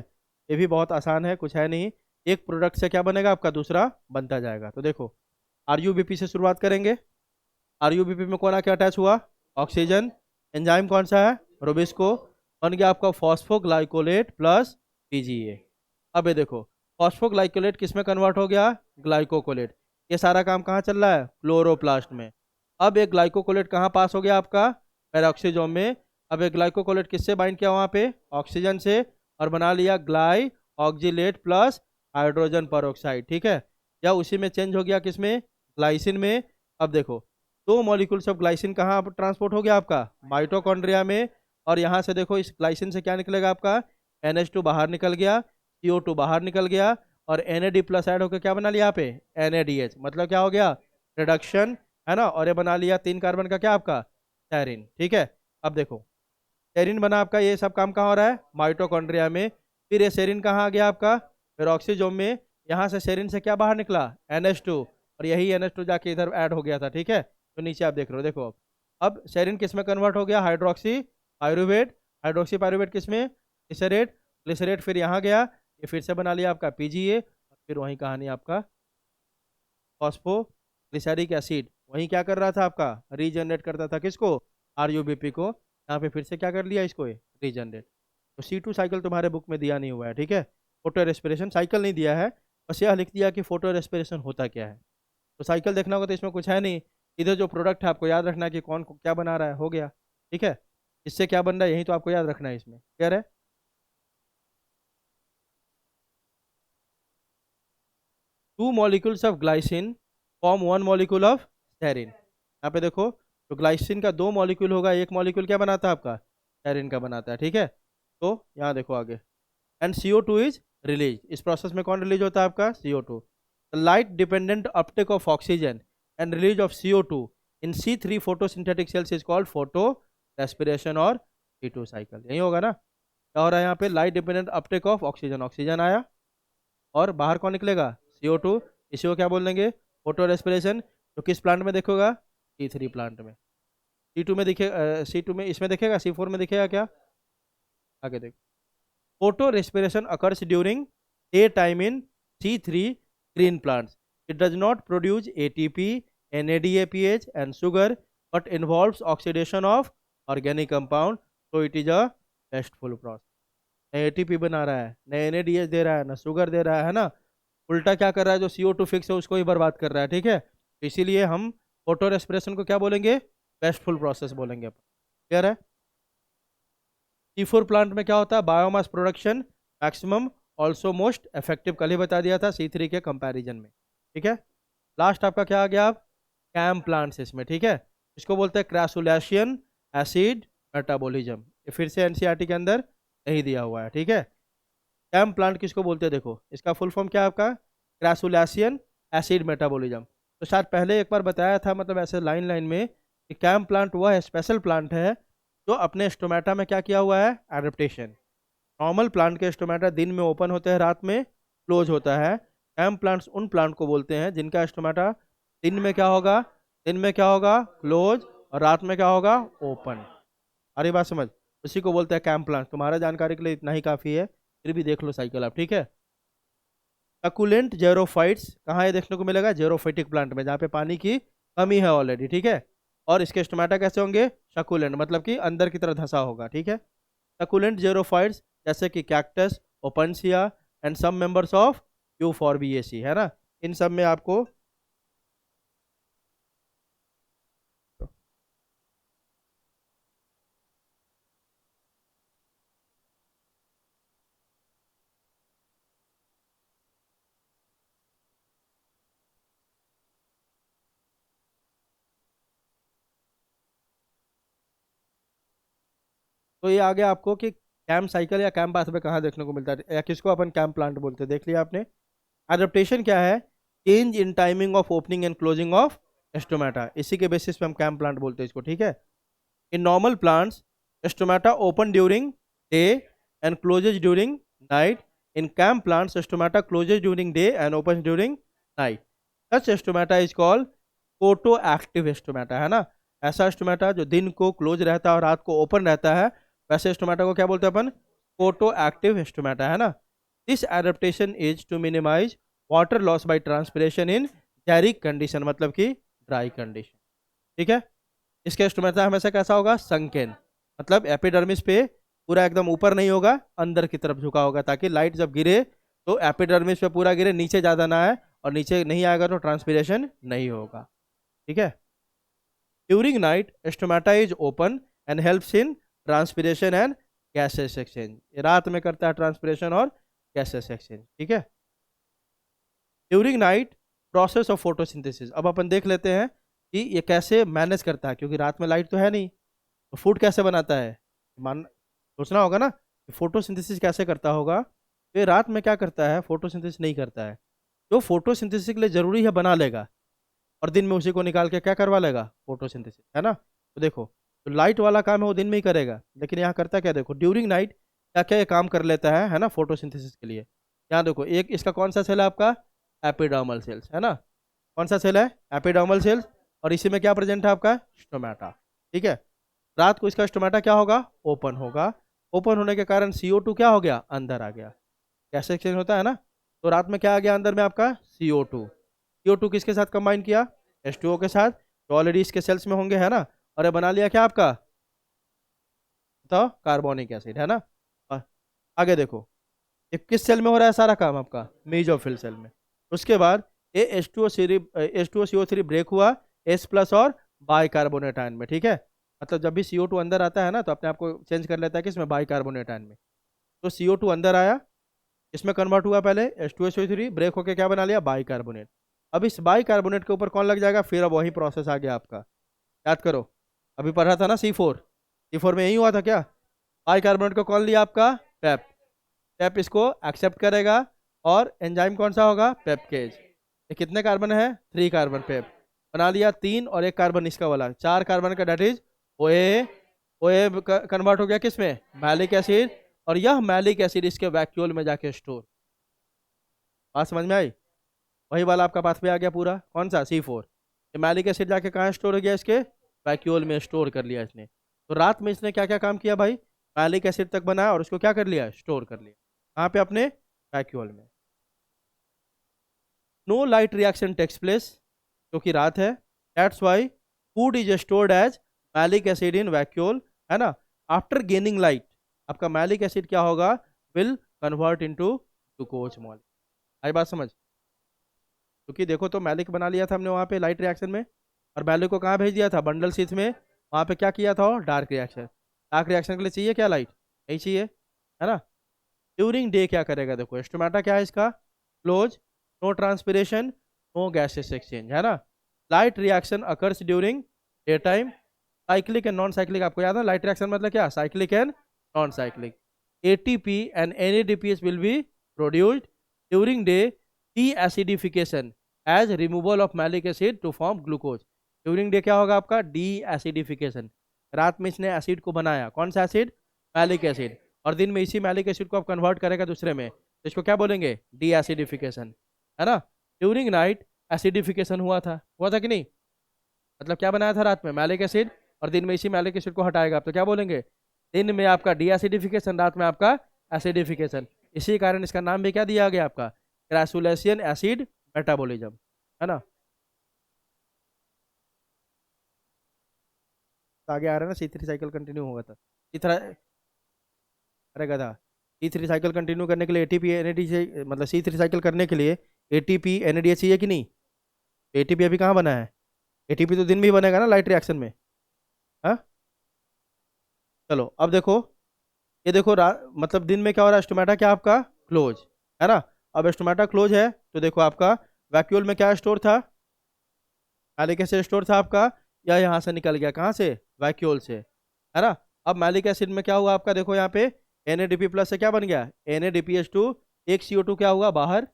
S1: ये भी बहुत आसान है, कुछ है नहीं, एक प्रोडक्ट से क्या बनेगा आपका, दूसरा बनता जाएगा। तो देखो RuBP से शुरुआत करेंगे। RuBP में कौन आके अटैच हुआ, ऑक्सीजन, एंजाइम कौन सा है, रुबिस्को, बन गया आपका फॉस्फोग्लाइकोलेट प्लस PGA। अब ये देखो, फॉस्फोग्लाइकोलेट किस में कन्वर्ट हो गया, ग्लाइकोकोलेट। ये सारा काम कहाँ चल रहा है, क्लोरोप्लास्ट में। अब एक ग्लाइकोकोलेट कहाँ पास हो गया आपका, पेरोक्सीजोम में। अब एक ग्लाइकोकोलेट किससे बाइंड किया वहाँ पे, ऑक्सीजन से, और बना लिया ग्लाई ऑक्जिलेट प्लस हाइड्रोजन पेरोक्साइड, ठीक है। या उसी में चेंज हो गया किसमें, ग्लाइसिन में। अब देखो, 2 मॉलिक्यूल्स ऑफ ग्लाइसिन कहाँ ट्रांसपोर्ट हो गया आपका, माइटोकॉन्ड्रिया में। और यहाँ से देखो, इस ग्लाइसिन से क्या निकलेगा आपका, NH2 बाहर निकल गया, CO2 बाहर निकल गया, और NAD प्लस ऐड होकर क्या बना लिया यहाँ पे, NADH, मतलब क्या हो गया, रिडक्शन, है ना। और ये बना लिया 3 कार्बन का क्या आपका, सेरिन, ठीक है। अब देखो, सेरिन बना आपका, ये सब काम कहाँ हो रहा है, माइटोकॉन्ड्रिया में। फिर ये सेरिन कहाँ आ गया आपका, पेरोक्सीजोम में। यहाँ से सेरिन से क्या बाहर निकला, NH2, और यही NH2 जाके इधर ऐड हो गया था, ठीक है। तो नीचे आप देख रहे हो, देखो अब सेरिन किस में कन्वर्ट हो गया, हाइड्रोक्सी पायरुवेट, हाइड्रोक्सी पायरुवेट किस में, ग्लिसरेट, ग्लिसरेट फिर यहाँ गया, ये फिर से बना लिया आपका PGA, और फिर वही कहानी आपका फॉस्फोग्लिसरिक एसिड, वही क्या कर रहा था आपका, रीजनरेट करता था किसको, RuBP को। यहाँ पे फिर से क्या कर लिया इसको, रीजनरेट। तो C2 साइकिल तुम्हारे बुक में दिया नहीं हुआ है, ठीक है, फोटो रेस्पिरेशन साइकिल नहीं दिया है, बस यह लिख दिया कि फोटो रेस्पिरेशन होता क्या है। तो साइकिल देखना होगा तो इसमें कुछ है नहीं, इधर जो प्रोडक्ट है आपको याद रखना है कि कौन क्या बना रहा है, हो गया, ठीक है। इससे क्या बन रहा है यही तो आपको याद रखना है, इसमें क्या है, 2 molecules of glycine form 1 molecule of serine. यहाँ पे देखो, तो ग्लाइसिन का 2 मॉलिक्यूल होगा, एक मॉलिक्यूल क्या बनाता है आपका, सेरिन का बनाता है, ठीक है। तो यहाँ देखो आगे, एंड CO2 इज रिलीज, इस प्रोसेस में कौन रिलीज होता है आपका, CO2। Light dependent uptake of oxygen and release of CO2 in C3 photosynthetic cells is called photo respiration और T2 साइकिल, यही होगा ना। क्या हो रहा है यहाँ पे, light dependent uptake of oxygen, oxygen आया और बाहर कौन निकलेगा, CO2, इसी को क्या बोल देंगे, फोटो रेस्पिरेशन। तो किस प्लांट में देखोगा, T3 प्लांट में। C2 में दिखे, C2 में, इसमें दिखेगा, C4 में दिखेगा क्या, आगे देखो, photo respiration occurs during day time in C3 green plants. It does not produce ATP, NADPH and sugar but involves oxidation of organic compound, so it is a wasteful process. न एटीपी बना रहा है, न एनएडीएच दे रहा है, न शुगर दे रहा है ना, उल्टा क्या कर रहा है, जो CO2 फिक्स है उसको ही बर्बाद कर रहा है। ठीक है, तो इसीलिए हम फोटो रेस्पिरेशन को क्या बोलेंगे, वेस्टफुल प्रोसेस बोलेंगे। क्लियर है। C4 प्लांट में क्या होता है, biomass production maximum, also most effective, कल ही बता दिया था C3 के कंपैरिजन में। ठीक है, लास्ट आपका क्या आ गया, आप कैम प्लांट्स इसमें। ठीक है, इसको बोलते हैं क्रैसुलेशियन एसिड मेटाबॉलिज्म, ये फिर से एनसीईआरटी के अंदर नहीं दिया हुआ है। ठीक है, कैम प्लांट किसको बोलते हैं, देखो इसका फुल फॉर्म क्या है आपका, क्रैसुलेशियन एसिड मेटाबॉलिज्म। तो शायद पहले एक बार बताया था, मतलब ऐसे लाइन लाइन में, कि कैम प्लांट वह स्पेशल प्लांट है जो अपने स्टोमेटा में क्या किया हुआ है, एडेप्टेशन। नॉर्मल प्लांट के स्टोमेटा दिन में ओपन होते हैं, रात में क्लोज होता है। कैम प्लांट्स उन प्लांट को बोलते हैं जिनका स्टोमेटा दिन में क्या होगा, क्लोज, और रात में क्या होगा, ओपन। अरे बात समझ, उसी को बोलते हैं कैम प्लांट। तुम्हारा जानकारी के लिए इतना ही काफ़ी है, फिर भी देख लो साइकिल आप। ठीक है, सक्यूलेंट जेरोफाइट्स कहाँ ये देखने को मिलेगा, जेरोफाइटिक प्लांट में, जहाँ पे पानी की कमी है ऑलरेडी। ठीक है, और इसके स्टोमेटा कैसे होंगे, सक्यूलेंट, मतलब कि अंदर की तरह धंसा होगा। ठीक है, सक्यूलेंट जेरोफाइट्स जैसे कि cactus, opuntia and some members of euphorbiaceae, है ना, इन सब में आपको तो ये आ गया आपको कि कैम साइकिल या कैम पाथवे कहाँ देखने को मिलता है, या किसको अपन कैम प्लांट बोलते हैं, देख लिया आपने। एडेप्टेशन क्या है, change in timing of opening and closing of stomata, इसी के बेसिस पे हम कैम प्लांट बोलते हैं इसको। ठीक है, in normal plants stomata open during day and closes during night. In CAM plants stomata closes during day and open during night. Such stomata is called photo active stomata, है ना, ऐसा स्टोमेटा जो दिन को क्लोज रहता है और रात को ओपन रहता है, वैसे स्टोमेटा को क्या बोलते हैं अपन, फोटो एक्टिव स्टोमेटा, है ना। This adaptation is to minimize water loss by transpiration in xeric condition, मतलब कि ड्राई कंडीशन। ठीक है, इसके स्टोमेटा हमेशा कैसा होगा, संकेन, मतलब एपिडर्मिस पे पूरा एकदम ऊपर नहीं होगा, अंदर की तरफ झुका होगा, ताकि लाइट जब गिरे तो एपिडर्मिस पे पूरा गिरे, नीचे ज़्यादा ना आए, और नीचे नहीं आएगा तो ट्रांसपिरेशन नहीं होगा। ठीक है, during night stomata is open and helps in transpiration and gases exchange, ये रात में करता है ट्रांसपिरेशन और गैसेस एक्सचेंज। ठीक है, during night process of photosynthesis, अब अपन देख लेते हैं कि ये कैसे मैनेज करता है, क्योंकि रात में लाइट तो है नहीं, तो फूड कैसे बनाता है, मान सोचना होगा ना कि फोटोसिंथेसिस कैसे करता होगा। तो ये रात में क्या करता है, फोटोसिंथेसिस नहीं करता है, जो फोटोसिंथेसिस के लिए ज़रूरी है बना लेगा, और दिन में उसी को निकाल के क्या करवा लेगा, फोटोसिंथेसिस, है ना। तो देखो, तो लाइट वाला काम है वो दिन में ही करेगा, लेकिन यहाँ करता क्या, देखो ड्यूरिंग नाइट क्या क्या ये काम कर लेता है ना, फोटोसिंथेसिस के लिए। यहाँ देखो, एक इसका कौन सा सेल है आपका, एपिडर्मल सेल्स, है ना, कौन सा सेल है, एपिडर्मल सेल्स, और इसी में क्या प्रेजेंट है आपका, स्टोमेटा। ठीक है, रात को इसका स्टोमेटा क्या होगा, ओपन होगा, ओपन होने के कारण CO2 क्या हो गया, अंदर आ गया, कैसे एक्सचेंज होता है ना। तो रात में क्या आ गया अंदर में आपका, CO2 किसके साथ कंबाइन किया, H2O के साथ, तो ऑलरेडी इसके सेल्स में होंगे, है ना, और ये बना लिया क्या आपका, बताओ, कार्बोनिक एसिड, है ना। और आगे देखो, ये किस सेल में हो रहा है सारा काम आपका, मेसोफिल सेल में। उसके बाद ये H2O ब्रेक हुआ H+ और बाइकार्बोनेट आयन में। ठीक है, मतलब जब भी CO2 अंदर आता है ना, तो अपने आप को चेंज कर लेता है किसमें, बाइकार्बोनेट आयन में। तो CO2 अंदर आया, इसमें कन्वर्ट हुआ, पहले H2SO3 ब्रेक होके क्या बना लिया, बाइकार्बोनेट। अब इस बाइकार्बोनेट के ऊपर कौन लग जाएगा, फिर अब वही प्रोसेस आ गया आपका, याद करो, अभी पढ़ा था ना C4 में यही हुआ था क्या, बाइकार्बोनेट को कौन लिया आपका, पेप, पेप इसको एक्सेप्ट करेगा, और एंजाइम कौन सा होगा, पेपकेज। ये कितने कार्बन है, 3 कार्बन, पेप बना लिया 3, और 1 कार्बन इसका वाला, 4 कार्बन का, date is OA, OA convert हो गया किस में, मैलिक एसिड, और यह मैलिक एसिड इसके वैक्यूल में जाके स्टोर, बात समझ में आई, वही वाला आपका पाथवे आ गया पूरा, कौन सा, C4। ये मैलिक एसिड जाके कहाँ स्टोर हो गया, इसके वैक्यूल में स्टोर कर लिया इसने। तो रात में इसने क्या क्या काम किया भाई, मैलिक एसिड तक बनाया और उसको क्या कर लिया, स्टोर कर लिया, कहाँ पे, अपने वैक्यूल में। No light reaction takes place, क्योंकि रात है, that's why food is stored as malic acid in vacuole, है ना। आफ्टर गेनिंग लाइट आपका मैलिक एसिड क्या होगा, विल कन्वर्ट इनटू ग्लूकोज मॉल। आई बात समझ? क्योंकि देखो तो मैलिक बना लिया था हमने वहाँ पे लाइट रिएक्शन में, और मैलिक को कहाँ भेज दिया था, बंडल शीथ में। वहाँ पे क्या किया था, डार्क रिएक्शन। डार्क रिएक्शन के लिए चाहिए क्या, लाइट? नहीं चाहिए, है ना। ड्यूरिंग डे क्या करेगा, देखो स्टोमेटा क्या है इसका, close, no transpiration, no gases exchange, है ना। Light reaction occurs during day time, cyclic and non cyclic आपको याद है, लाइट रिएक्शन मतलब क्या, cyclic and non cyclic. ATP and NADPS will be produced during day, deacidification as removal of malic acid to form glucose. During day क्या होगा आपका, डी-एसिडिफिकेशन, रात में इसने एसिड को बनाया, कौन सा एसिड, मैलिक एसिड, और दिन में इसी मैलिक एसिड को आप कन्वर्ट करेगा दूसरे में, तो इसको क्या बोलेंगे, डी-एसिडिफिकेशन, है ना। ड्यूरिंग नाइट एसिडिफिकेशन हुआ था कि नहीं, मतलब क्या बनाया था रात में, मैलिक एसिड, और दिन में इसी मैलिक एसिड को हटाएगा, तो क्या बोलेंगे, दिन में आपका डीएसिडिफिकेशन, रात में आपका एसिडिफिकेशन। इसी कारण इसका नाम भी क्या दिया गया आपका, ग्रासुलेशियन एसिड मेटाबॉलिज्म, है ना। तो आगे आ रहा है ना, C3 साइकिल कंटिन्यू होगा था, C3, अरे गधा, C3 साइकिल कंटिन्यू करने के लिए एटीपी एनएडी से, मतलब C3 साइकिल करने के लिए एटीपी एनएडी चाहिए कि नहीं। एटीपी अभी कहाँ बना है, एटीपी तो दिन में ही बनेगा ना लाइट रिएक्शन में, हाँ। चलो अब देखो, ये देखो मतलब दिन में क्या हो रहा है, स्टोमेटा क्या आपका क्लोज, है ना। अब स्टोमेटा क्लोज है, तो देखो आपका वैक्यूल में क्या स्टोर था, मैलिक एसिड स्टोर था आपका, या यहाँ से निकल गया, कहाँ से, वैक्यूल से, है ना। अब मैलिक एसिड में क्या हुआ आपका, देखो यहाँ पे NADP प्लस से क्या बन गया, NADPH2, एक CO2 क्या हुआ बाहर,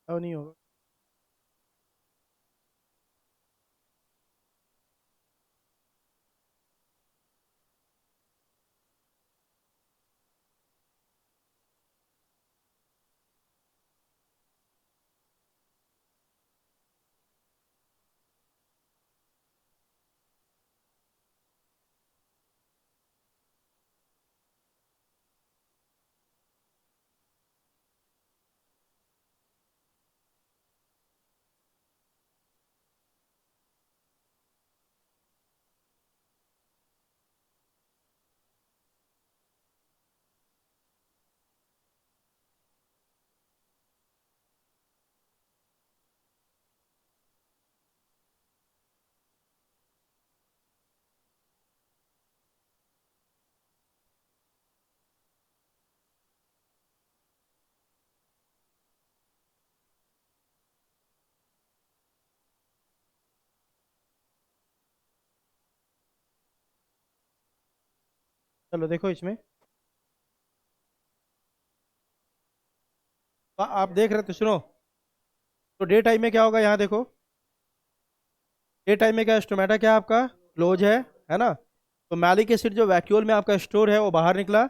S1: और नहीं होगा। चलो देखो इसमें, तो आप देख रहे, तो सुनो, तो डे टाइम में क्या होगा, यहाँ देखो, डे टाइम में क्या, स्टोमेटा क्या आपका क्लोज है ना। तो मैलिक एसिड जो वैक्यूल में आपका स्टोर है वो बाहर निकला,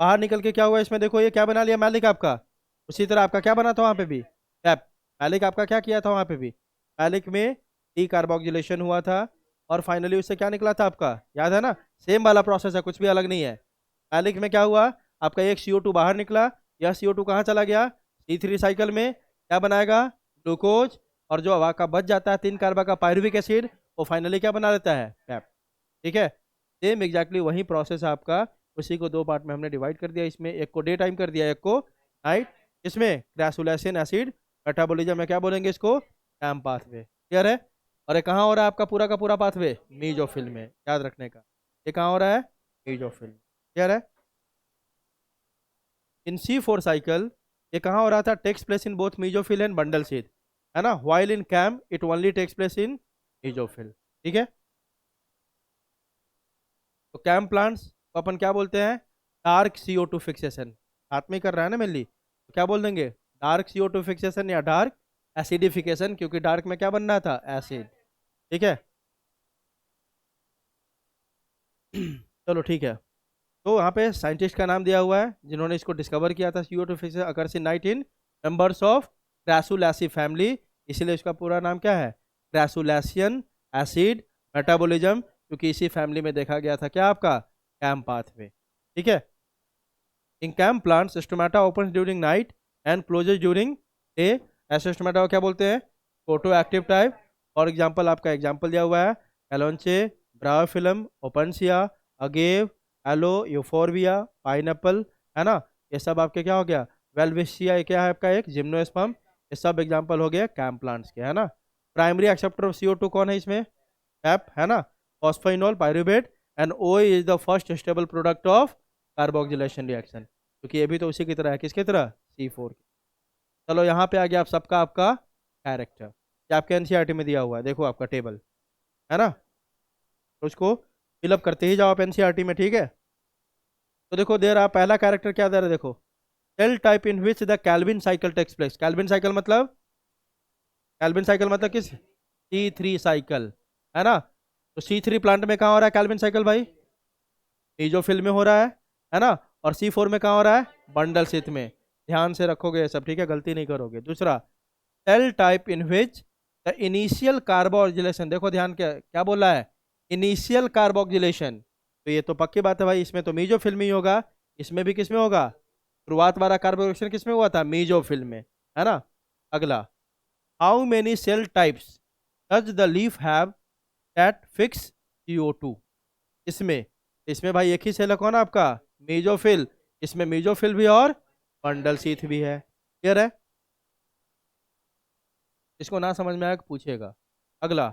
S1: बाहर निकल के क्या हुआ इसमें, देखो ये क्या बना लिया मैलिक आपका, उसी तरह आपका क्या बना था वहाँ पे भी, कैप, मैलिक आपका क्या किया था वहाँ पे भी, मैलिक में डी कार्बोक्सिलेशन हुआ था, और फाइनली उससे क्या निकला था आपका, याद है ना? सेम वाला प्रोसेस है, कुछ भी अलग नहीं है। पहले में क्या हुआ, आपका एक CO2 बाहर निकला, यह CO2 कहाँ चला गया, C3 साइकिल में, क्या बनाएगा, ग्लूकोज, और जो हवा का बच जाता है 3 कार्बन का पायरुविक एसिड, वो फाइनली क्या बना लेता है, पैप। ठीक है, सेम एग्जैक्टली वही प्रोसेस है आपका। उसी को दो पार्ट में हमने डिवाइड कर दिया, इसमें एक को डे टाइम कर दिया, एक को नाइट। इसमें ग्रासुलेशन एसिड मेटाबॉलिज्म में क्या बोलेंगे इसको, कैम पाथवे। क्लियर है? और ये कहाँ हो रहा है आपका पूरा का पूरा पाथवे, मीजोफिल में, याद रखने का। ये कहाँ हो रहा है, मीजोफिल। क्लियर है? इन C4 साइकिल ये कहाँ हो रहा था, takes place in both mesophyll and bundle sheath, है ना। While in CAM it only takes place in mesophyll. ठीक है, तो कैम प्लांट्स को अपन क्या बोलते हैं, डार्क CO2 फिक्सेशन। हाथ में कर रहा है ना मेनली, तो क्या बोल देंगे, डार्क CO2 फिक्सेशन या डार्क एसिडिफिकेशन, क्योंकि डार्क में क्या बनना था, एसिड। ठीक है चलो ठीक है। तो वहाँ पे साइंटिस्ट का नाम दिया हुआ है जिन्होंने इसको डिस्कवर किया था, CO2 fixation occurs in 19 members of crassulaceae family. इसलिए इसका पूरा नाम क्या है, ग्रासुलेशियन एसिड मेटाबॉलिज्म, क्योंकि इसी फैमिली में देखा गया था क्या आपका, कैम पाथवे। ठीक है, in CAM plants stomata open during night and closes during day. ऐसे स्टोमेटा को क्या बोलते हैं, photo active type. For example आपका एग्जाम्पल दिया हुआ है, एलोनचे, bryophyllum, opuntia, agave, aloe, euphorbia, pineapple, है ना। ये सब आपके क्या हो गया, वेलविशिया, ये क्या है आपका एक जिम्नोस्पर्म। ये सब एग्जाम्पल हो गया कैम प्लांट्स के, है ना। प्राइमरी एक्सेप्टर ऑफ CO2 कौन है इसमें, कैप, है ना। Phosphoenol, pyruvate, and O is the first stable product of carboxylation reaction, क्योंकि ये भी तो उसी की तरह है, किसकी तरह, C4 की। चलो यहाँ पे आ गया आप सबका आपका कैरेक्टर, ये आपके NCERT में दिया हुआ है, देखो आपका टेबल, है ना। तो उसको फिलअप करते ही जाओ आप NCERT में, ठीक है। तो देखो दे रहा पहला कैरेक्टर क्या दे रहा है, देखो, cell type in which the Calvin cycle takes place. Calvin cycle मतलब, कैल्विन साइकिल मतलब किस, C3 साइकिल, है ना। तो C3 प्लांट में कहाँ हो रहा है कैल्विन साइकिल भाई, मीजोफिल में हो रहा है ना। और C4 में कहाँ हो रहा है, बंडल शीथ में। ध्यान से रखोगे ये सब, ठीक है, गलती नहीं करोगे। दूसरा, cell type in which the initial carboxylation, देखो ध्यान, क्या क्या बोल रहा है, इनिशियल कार्बोक्सिलेशन। तो ये तो पक्की बात है भाई, इसमें तो मीजोफिल में ही होगा। इसमें भी किस में होगा, शुरुआत वाला कार्बोक्सिलेशन किस में हुआ था, मीजोफिल में, है ना। अगला, how many cell types does the leaf have that fix CO2। इसमें, इसमें भाई एक ही सेल है, कौन आपका, मीजोफिल। इसमें मीजोफिल भी और बंडल शीथ भी है। क्लियर है? इसको ना समझ में आया पूछिएगा। अगला,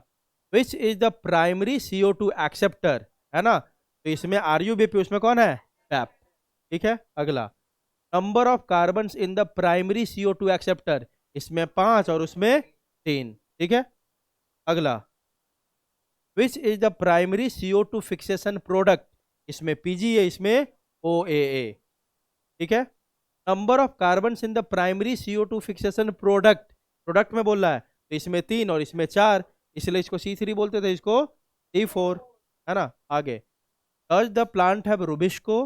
S1: which is the primary CO2 acceptor, है ना। तो इसमें RUBP, उसमें कौन है, पैप। ठीक है, अगला, number of carbon in the primary CO2 acceptor, इसमें 5 और उसमें 3। ठीक है, अगला, which is the primary CO2 fixation product, इसमें PG है, इसमें OAA। ठीक है, number of carbon in the primary CO2 fixation product, product में बोल रहा है, तो इसमें 3 और इसमें 4, इसलिए इसको C3 बोलते थे, इसको C4, है ना। आगे, does the plant have Rubisco,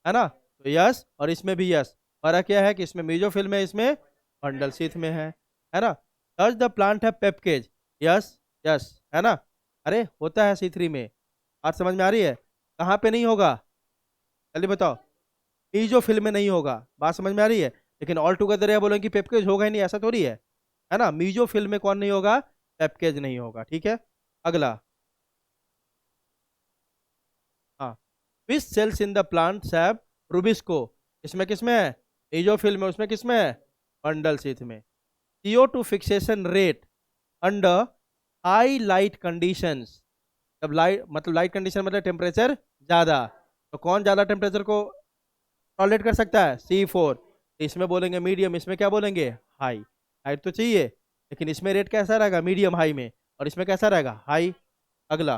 S1: है ना, तो यस, और इसमें भी यस। फर्क क्या है कि इसमें मीजोफिल में, इसमें बंडल शीथ में है ना। Does the plant have pepcase, yes yes, है ना। अरे होता है C3 में, बात समझ में आ रही है। कहाँ पे नहीं होगा, जल्दी बताओ, मीजोफिल में नहीं होगा, बात समझ में आ रही है। लेकिन ऑल टुगेदर ये बोलेंगे कि पेप्केज होगा ही नहीं, ऐसा थोड़ी है ना। मीजोफिल में कौन नहीं होगा, पेप्केज नहीं होगा। ठीक है, अगला, हाँ, which cells in the plant have rubisco, इसमें किसमें है, मीजोफिल में, उसमें किसमें है, बंडल शीथ में। CO2 fixation rate under high light conditions, जब लाइट मतलब लाइट कंडीशन मतलब टेम्परेचर ज़्यादा, तो कौन ज़्यादा टेम्परेचर को टॉलरेट कर सकता है, C4। तो इसमें बोलेंगे मीडियम, इसमें क्या बोलेंगे, हाई। हाइट तो चाहिए, लेकिन इसमें रेट कैसा रहेगा, मीडियम हाई में, और इसमें कैसा रहेगा, हाई। अगला,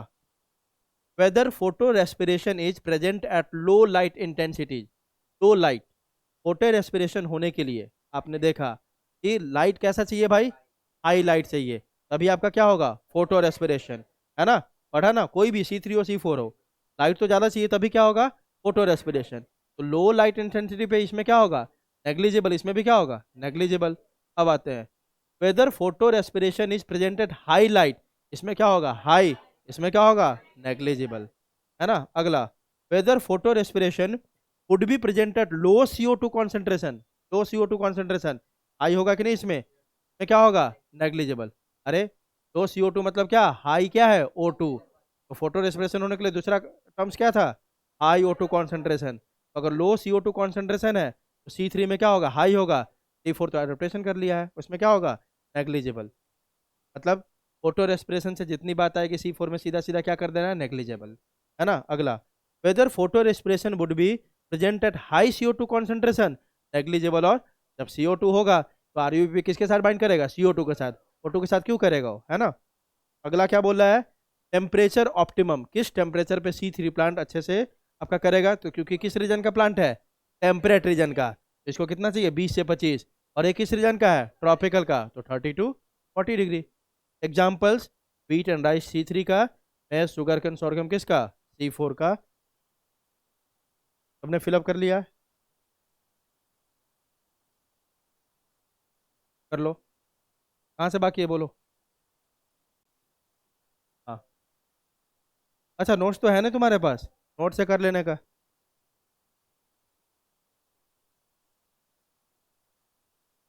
S1: whether photorespiration is present at low light intensity. Low light, photorespiration होने के लिए आपने देखा कि लाइट कैसा चाहिए भाई, हाई लाइट चाहिए, तभी आपका क्या होगा, फोटो रेस्पिरेशन, है ना। पढ़ा ना, कोई भी C3 हो C4 हो, लाइट तो ज़्यादा चाहिए तभी क्या होगा, फोटो रेस्पिरेशन। तो लो लाइट इंटेंसिटी पे इसमें क्या होगा, नेग्लिजिबल, इसमें भी क्या होगा, नेग्लिजिबल। अब आते हैं, whether photorespiration is presented high light, इसमें क्या होगा, हाई, इसमें क्या होगा, नेग्लिजिबल, है ना। अगला, whether photorespiration would be present at low CO2 concentration, low CO2 concentration high होगा कि नहीं, इसमें क्या होगा, नेग्लिजिबल। अरे लो CO2 मतलब क्या, हाई क्या है, O2, तो फोटो रेस्पिरेशन होने के लिए दूसरा टर्म्स क्या था, हाई O2 कॉन्सेंट्रेशन। तो अगर लो CO2 कॉन्सेंट्रेशन है तो C3 में क्या होगा, हाई होगा। C4 तो एडप्टेशन कर लिया है, उसमें क्या होगा, नेग्लिजिबल। मतलब फोटो रेस्पिरेशन से जितनी बात आएगी C4 में सीधा सीधा क्या कर देना है, नेग्लिजिबल, है ना। अगला, whether photorespiration would be present at high CO2 concentration, negligible. और जब CO2 होगा तो RUBP किसके साथ बाइंड करेगा, CO2 के साथ। O2 के साथ क्यों करेगा वो, है ना। अगला क्या बोल रहा है, टेम्परेचर ऑप्टिमम, किस टेम्परेचर पे C3 प्लांट अच्छे से आपका करेगा, तो क्योंकि किस रीजन का प्लांट है, टेम्परेट रीजन का, तो इसको कितना चाहिए, 20 से 25, और एक किस रीजन का है, ट्रॉपिकल का, तो 30 to 40 degree. Examples, wheat and rice C3 का, मैज शुगर कैन सोरगम किसका, C4 का। हमने फिलअप कर लिया, कर लो। कहाँ से बाकी है बोलो। हाँ, अच्छा नोट्स तो है ना तुम्हारे पास, नोट से कर लेने का।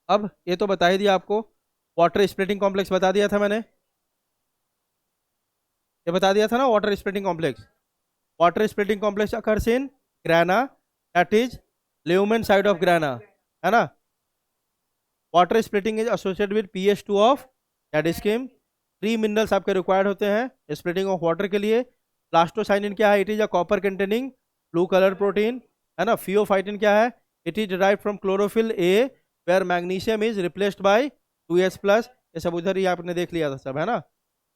S1: अब ये तो बता ही दिया आपको, वाटर स्प्लिटिंग कॉम्प्लेक्स बता दिया था मैंने, ये बता दिया था ना, water splitting complex. Water splitting complex occurs in ग्राना, that is lumen side of ग्राना, है ना। Water splitting is associated with pH2 of that scheme. 3 minerals आपके रिक्वायर्ड होते हैं स्प्लिटिंग ऑफ वाटर के लिए। प्लास्टोसाइनिन क्या है, it is a copper containing blue colour protein, है ना। फियोफाइटिन क्या है, it is derive from chlorophyll a where magnesium is replaced by 2S+। ये सब उधर ही आपने देख लिया था सब, है ना।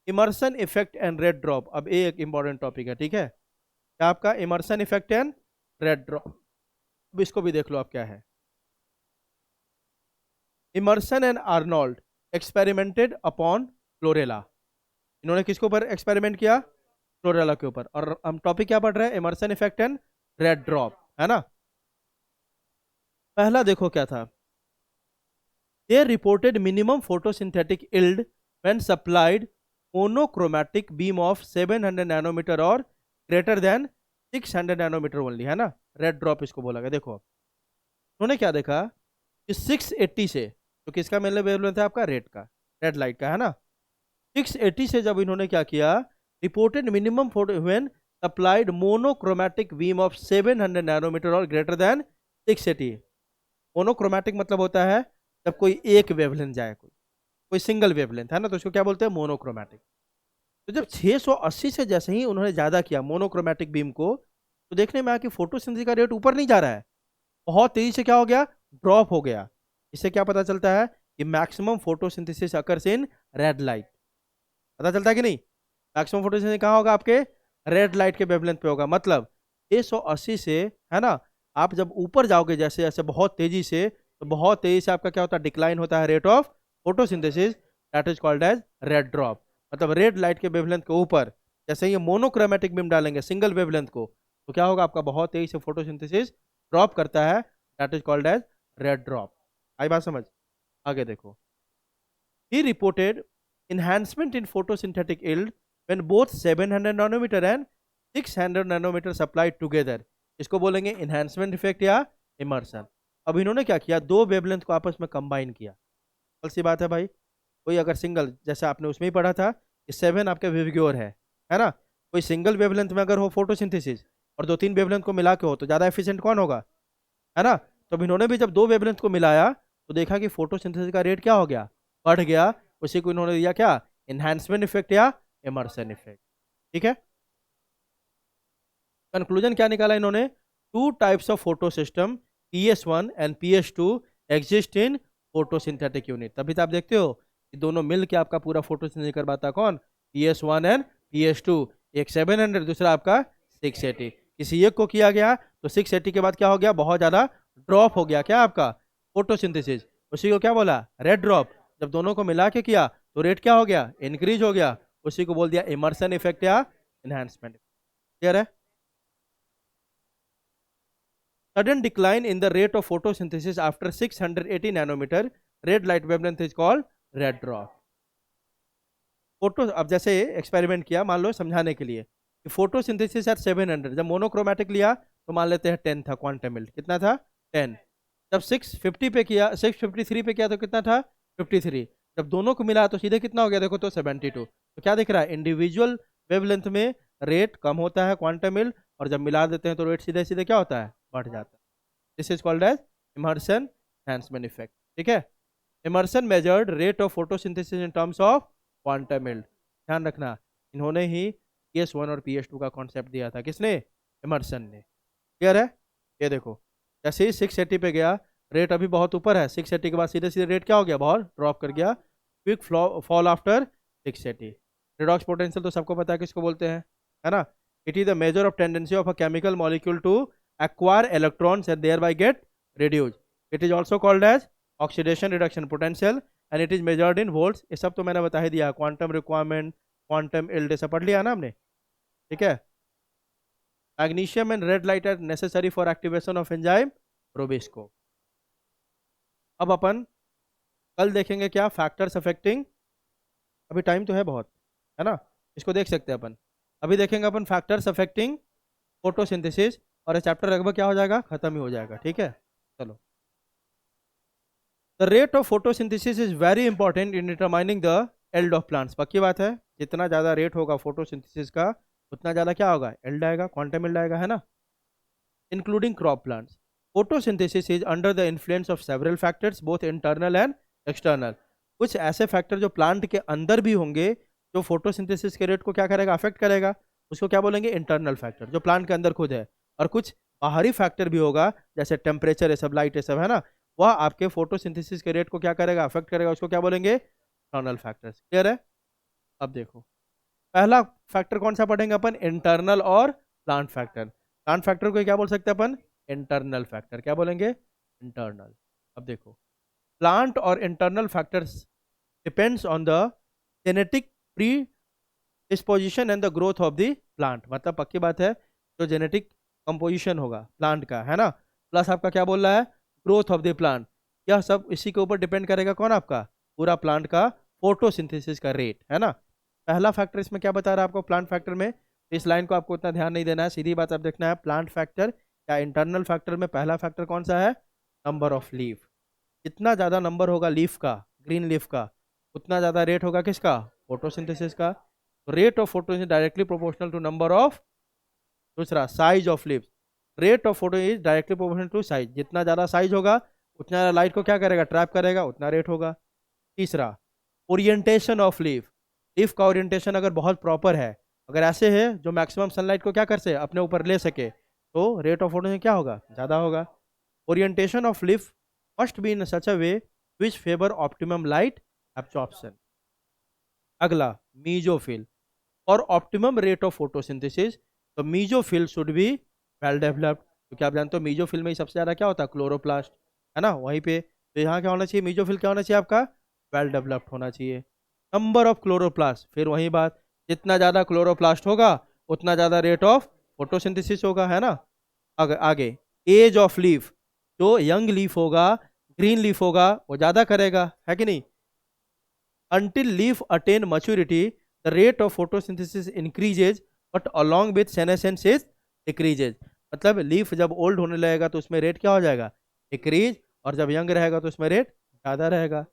S1: Emerson effect and red drop, अब ये एक इंपॉर्टेंट टॉपिक है, ठीक है। क्या आपका Emerson effect and red drop, अब इसको भी देख लो आप क्या है। Emerson and Arnold experimented upon chlorella, इन्होंने किसके ऊपर एक्सपेरिमेंट किया, क्लोरेला के ऊपर। और हम टॉपिक क्या पढ़ रहे हैं, Emerson effect and red drop, है ना। पहला देखो क्या था, they reported minimum photosynthetic yield when supplied monochromatic beam of 700 nanometre और ग्रेटर देन 600 नैनोमीटर ओनली, है ना। रेड ड्रॉप इसको बोला गया। देखो उन्होंने क्या देखा कि 680 से, तो किसका मतलब वेवलेंथ है आपका, रेड का, रेड लाइट का, है ना। 680 से जब इन्होंने क्या किया, reported minimum photo when supplied monochromatic beam of 700 nanometre और ग्रेटर देन 680। मोनोक्रोमैटिक मतलब होता है जब कोई एक वेवलेंथ जाए, कोई कोई सिंगल वेवलेंथ, है ना, तो उसको क्या बोलते हैं, मोनोक्रोमैटिक। तो जब 680 से जैसे ही उन्होंने ज़्यादा किया मोनोक्रोमैटिक बीम को, तो देखने में आया कि फोटोसिंथेसिस का रेट ऊपर नहीं जा रहा है, बहुत तेजी से क्या हो गया, ड्रॉप हो गया। इससे क्या पता चलता है कि maximum photosynthesis occurs in red light, पता चलता है कि नहीं। मैक्सिमम फोटोसिंथेसिस कहाँ होगा, आपके रेड लाइट के वेवलेंथ पे होगा। मतलब 680 से, है ना, आप जब ऊपर जाओगे जैसे जैसे बहुत तेजी से, तो बहुत तेजी से आपका क्या होता है, डिक्लाइन होता है rate of photosynthesis, that is called as red drop. मतलब रेड लाइट के वेवलेंथ के ऊपर जैसे ये मोनोक्रोमैटिक बीम डालेंगे सिंगल वेवलेंथ को, तो क्या होगा, आपका बहुत तेजी से फोटोसिंथेसिस ड्रॉप करता है, that is called as red drop. आई बात समझ। आगे देखो, he reported enhancement in photosynthetic yield when both 700 nanometer and 600 nanometer supplied together, इसको बोलेंगे enhancement effect या immersion। अब इन्होंने क्या किया, दो वेवलेंथ को आपस में कंबाइन किया। कल सी बात है भाई, कोई अगर सिंगल, जैसे आपने उसमें ही पढ़ा था कि 7 आपके विवग्योर है ना। कोई सिंगल वेवलेंथ में अगर हो फोटोसिंथेसिस और 2-3 वेवलेंथ को मिला के हो, तो ज़्यादा एफिशिएंट कौन होगा, है ना। तो अब इन्होंने भी जब दो वेवलेंथ को मिलाया तो देखा कि फोटोसिंथेसिस का रेट क्या हो गया, बढ़ गया। उसी को इन्होंने दिया क्या, एनहांसमेंट इफेक्ट या इमर्सन इफेक्ट, ठीक है। कंक्लूजन क्या निकाला इन्होंने, two types of photo system PS1 and PS2 exist in photosynthetic unit. तभी तो आप देखते हो कि दोनों मिल के आपका पूरा फोटोसिंथेसिस करवाता कौन, PS1 एंड PS2। एक 700, दूसरा आपका 680। किसी एक को किया गया तो 680 के बाद क्या हो गया, बहुत ज़्यादा ड्रॉप हो गया क्या आपका फोटोसिंथेसिस, उसी को क्या बोला, रेड ड्रॉप। जब दोनों को मिला के किया तो रेट क्या हो गया, इंक्रीज हो गया, उसी को बोल दिया इमर्सन इफेक्ट या एनहांसमेंट। क्लियर है। Sudden decline in the rate of photosynthesis after 680 nanometer red light wavelength is called red dwarf. Photo, अब जैसे एक्सपेरिमेंट किया मान लो समझाने के लिए कि फोटोसिंथेसिस एट 700, जब मोनोक्रोमेटिक लिया तो मान लेते हैं 10 था क्वांटम मिल्ट, कितना था 10। जब 650 पे किया, 653 पे किया तो कितना था 53। जब दोनों को मिला तो सीधे कितना हो गया देखो तो 72। तो क्या दिख रहा है, इंडिविजुअल वेवलेंथ में रेट कम होता है क्वांटम मिल्ट, और जब मिला देते हैं तो रेट सीधे सीधे क्या होता है, बढ़ जाता है। This is called as Emerson enhancement effect. ठीक है, Emerson measured rate of photosynthesis in terms of quantum मिल्ट। ध्यान रखना, इन्होंने ही PS1 और PS2 का कॉन्सेप्ट दिया था, किसने, इमर्सन ने। क्लियर है, ये देखो जैसे ही 680 पे गया, रेट अभी बहुत ऊपर है, 680 के बाद सीधे सीधे रेट क्या हो गया, बहुत ड्रॉप कर गया, quick fall after 680। Redox potential तो सबको पता है किसको बोलते हैं, है ना। It is the measure of tendency of a chemical molecule to acquire electrons and thereby get reduce. It is also called as oxidation reduction potential and it is measured in volts. ये सब तो मैंने बता ही दिया, क्वांटम रिक्वायरमेंट, क्वांटम इल्ड सब पढ़ लिया ना हमने। ठीक है, magnesium and red light are necessary for activation of enzyme rubisco. अब अपन कल देखेंगे क्या, फैक्टर्स अफेक्टिंग, अभी टाइम तो है बहुत, है ना, इसको देख सकते हैं अपन। अभी देखेंगे अपन फैक्टर्स अफेक्टिंग फोटोसिंथेसिस, और ये चैप्टर लगभग क्या हो जाएगा, खत्म ही हो जाएगा। ठीक है, चलो। The rate of photosynthesis is very important in determining the yield of plants. पक्की बात है, जितना ज़्यादा रेट होगा फोटोसिंथेसिस का उतना ज़्यादा क्या होगा, एल्ड आएगा, क्वांटम एल्ड आएगा, है ना। Including crop plants, photosynthesis is under the influence of several factors both internal and external. कुछ ऐसे फैक्टर जो प्लांट के अंदर भी होंगे जो फोटोसिंथेसिस के रेट को क्या करेगा, अफेक्ट करेगा, उसको क्या बोलेंगे, इंटरनल फैक्टर, जो प्लांट के अंदर खुद है। और कुछ बाहरी फैक्टर भी होगा जैसे टेम्परेचर, ये सब, लाइट, ये सब, है ना, वह आपके फोटोसिंथेसिस के रेट को क्या करेगा, अफेक्ट करेगा, उसको क्या बोलेंगे, एक्सटर्नल फैक्टर्स। क्लियर है। अब देखो पहला फैक्टर कौन सा पढ़ेंगे अपन, इंटरनल और प्लांट फैक्टर। प्लांट फैक्टर को क्या बोल सकते हैं अपन, इंटरनल फैक्टर, क्या बोलेंगे, इंटरनल। अब देखो प्लांट और internal factors depends on the genetic pre disposition and the growth of the plant. मतलब पक्की बात है, जो जेनेटिक कंपोजिशन होगा प्लांट का, है ना, प्लस आपका क्या बोल रहा है, ग्रोथ ऑफ द प्लांट, यह सब इसी के ऊपर डिपेंड करेगा, कौन, आपका पूरा प्लांट का फोटोसिंथेसिस का रेट, है ना। पहला फैक्टर इसमें क्या बता रहा है आपको, प्लांट फैक्टर में, इस लाइन को आपको उतना ध्यान नहीं देना है, सीधी बात आप देखना है, प्लांट फैक्टर या इंटरनल फैक्टर में पहला फैक्टर कौन सा है, नंबर ऑफ लीफ। जितना ज़्यादा नंबर होगा लीफ का, ग्रीन लीफ का, उतना ज़्यादा रेट होगा किसका, फोटोसिंथेसिस का। Rate of photosynthesis directly proportional to number of, दूसरा size of leaves, rate of photo is directly proportional to size, जितना ज़्यादा साइज होगा उतना ज़्यादा लाइट को क्या करेगा, ट्रैप करेगा, उतना रेट होगा। तीसरा ओरिएंटेशन ऑफ लीफ, लीफ का ओरिएंटेशन अगर बहुत प्रॉपर है, अगर ऐसे है जो मैक्सिमम सनलाइट को क्या कर सके, अपने ऊपर ले सके, तो रेट ऑफ फोटो क्या होगा, ज़्यादा होगा। Orientation of leaf must be in such a way which favour optimum light absorption. अगला मीजोफिल, और ऑप्टिमम रेट ऑफ फोटोसिंथेसिस, तो mesophyll should be well developed, क्योंकि आप जानते हो मीजोफिल में ही सबसे ज़्यादा क्या होता है, क्लोरोप्लास्ट, है ना, वहीं पे। तो यहाँ क्या होना चाहिए, मीजोफिल क्या होना चाहिए आपका, वेल डेवलप्ड होना चाहिए। नंबर ऑफ क्लोरोप्लास्ट, फिर वही बात, जितना ज़्यादा क्लोरोप्लास्ट होगा उतना ज़्यादा रेट ऑफ फोटोसिंथेसिस होगा, है ना। आगे एज ऑफ लीफ, जो यंग लीफ होगा, ग्रीन लीफ होगा, वो ज़्यादा करेगा, है कि नहीं। Until leaf attain maturity, the rate of photosynthesis increases, but along with senescence is decreases। मतलब लीफ जब ओल्ड होने लगेगा तो उसमें रेट क्या हो जाएगा, डिक्रीज, और जब यंग रहेगा तो उसमें रेट ज़्यादा रहेगा।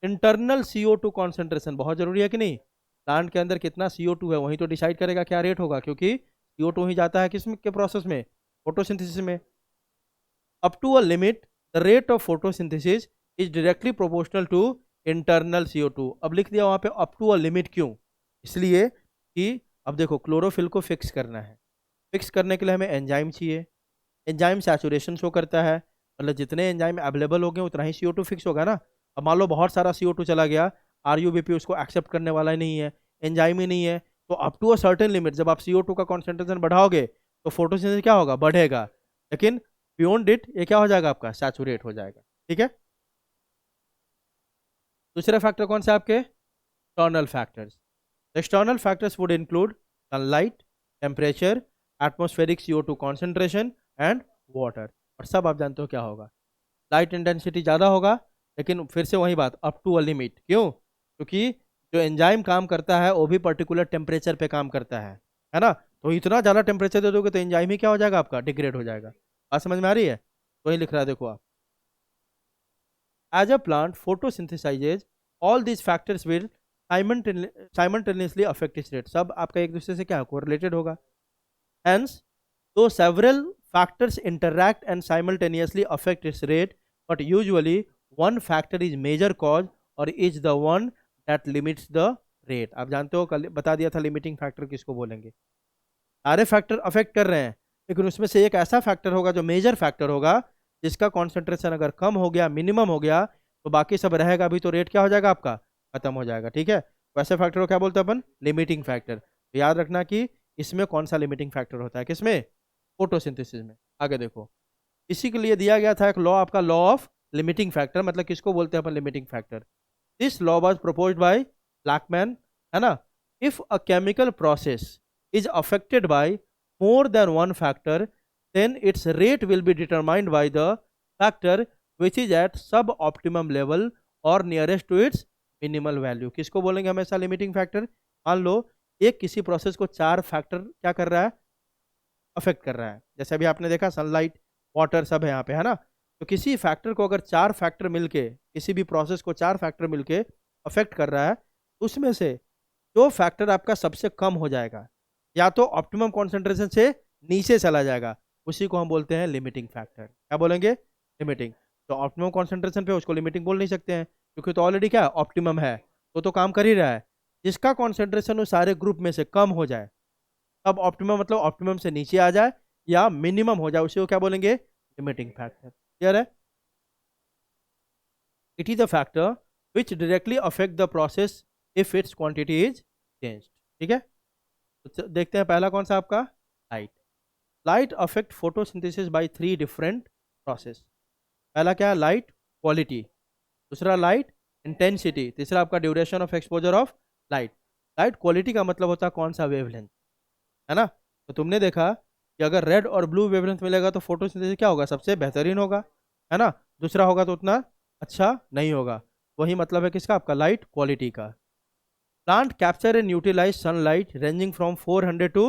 S1: इंटरनल CO2 कॉन्सेंट्रेशन बहुत जरूरी है कि नहीं, प्लांट के अंदर कितना CO2 है वही तो डिसाइड करेगा क्या रेट होगा, क्योंकि CO2 ही जाता है किस के प्रोसेस में, फोटोसिंथेसिस में। Up to a limit the rate of photosynthesis is directly proportional to internal CO2। अब लिख दिया वहाँ पे अप टू अ लिमिट, क्यों, इसलिए कि अब देखो क्लोरोफिल को फिक्स करना है, फिक्स करने के लिए हमें एंजाइम चाहिए, एंजाइम सैचुरेशन शो करता है, मतलब जितने एंजाइम अवेलेबल हो गए उतना ही CO2 फिक्स होगा ना। अब मान लो बहुत सारा CO2 चला गया, RUBP उसको एक्सेप्ट करने वाला ही नहीं है, एंजाइम ही नहीं है, तो up to a certain limit जब आप CO2 का कॉन्सेंट्रेशन बढ़ाओगे तो फोटोसिंथेसिस क्या होगा, बढ़ेगा, लेकिन बियॉन्ड इट ये क्या हो जाएगा, आपका सैचुरेट हो जाएगा। ठीक है, दूसरे फैक्टर कौन से आपके, external factors. External factors would include sunlight, temperature, atmospheric CO2 concentration and water. और सब आप जानते हो क्या होगा, लाइट इंटेंसिटी ज़्यादा होगा, लेकिन फिर से वही बात, अप टू अ लिमिट, क्यों, क्योंकि जो एंजाइम काम करता है वो भी पर्टिकुलर टेम्परेचर पे काम करता है ना। तो इतना ज़्यादा टेम्परेचर दे दोगे तो एंजाइम ही क्या हो जाएगा आपका, डिग्रेड हो जाएगा। बात समझ में आ रही है? वही लिख रहा है देखो आप, as a plant photosynthesizes all these factors will simultaneously affect its rate. सब आपका एक दूसरे से क्या कोरिलेटेड होगा। Hence though several factors interact and simultaneously affect its rate, but usually one factor is major cause or is the one that limits the rate। आप जानते हो कल बता दिया था लिमिटिंग फैक्टर किसको बोलेंगे। सारे फैक्टर अफेक्ट कर रहे हैं, लेकिन उसमें से एक ऐसा फैक्टर होगा जो मेजर फैक्टर होगा, जिसका कॉन्सेंट्रेशन अगर कम हो गया, मिनिमम हो गया, तो बाकी सब रहेगा भी तो रेट क्या हो जाएगा आपका, खत्म हो जाएगा। ठीक है, वैसे फैक्टर को क्या बोलते हैं अपन, लिमिटिंग फैक्टर। तो याद रखना कि इसमें कौन सा लिमिटिंग फैक्टर होता है, किसमें, फोटोसिंथेसिस में। आगे देखो, इसी के लिए दिया गया था एक लॉ, आपका लॉ ऑफ लिमिटिंग फैक्टर, मतलब किसको बोलते हैं अपन, limiting factor. This law was proposed by Blackman, है ना। If a chemical process is affected by more than one factor, then its rate will be determined by the factor which is at suboptimum level or nearest to its minimal value। किसको बोलेंगे हमेशा लिमिटिंग फैक्टर। मान लो एक किसी प्रोसेस को चार फैक्टर क्या कर रहा है, अफेक्ट कर रहा है। जैसे अभी आपने देखा सनलाइट, वाटर सब है यहाँ पे, है ना। तो किसी फैक्टर को अगर चार फैक्टर मिलके, किसी भी प्रोसेस को चार फैक्टर मिलके अफेक्ट कर रहा है, उसमें से जो फैक्टर आपका सबसे कम हो जाएगा या तो ऑप्टिमम कॉन्सेंट्रेशन से नीचे चला जाएगा, उसी को हम बोलते हैं लिमिटिंग फैक्टर। क्या बोलेंगे, लिमिटिंग। तो ऑप्टिमम कॉन्सेंट्रेशन पे उसको लिमिटिंग बोल नहीं सकते हैं, क्योंकि तो ऑलरेडी क्या ऑप्टिमम है, तो काम कर ही रहा है। जिसका कॉन्सेंट्रेशन उस सारे ग्रुप में से कम हो जाए, अब ऑप्टिमम मतलब ऑप्टिमम से नीचे आ जाए या मिनिमम हो जाए, उसी को क्या बोलेंगे, लिमिटिंग फैक्टर। क्लियर है? It is the factor which directly affect the process if it's quantity is changed. ठीक है, तो देखते हैं पहला कौन सा आपका, light. Light affect photosynthesis by three different process. पहला क्या है, लाइट क्वालिटी, दूसरा लाइट इंटेंसिटी, तीसरा आपका duration of exposure of light. Light quality का मतलब होता है कौन सा वेवलेंथ, है ना। तो तुमने देखा कि अगर रेड और ब्लू वेवलेंथ मिलेगा तो फोटोसिंथेसिस क्या होगा, सबसे बेहतरीन होगा, है ना। दूसरा होगा तो उतना अच्छा नहीं होगा। वही मतलब है किसका, आपका लाइट क्वालिटी का। Plant capture and utilise sunlight ranging from 400 to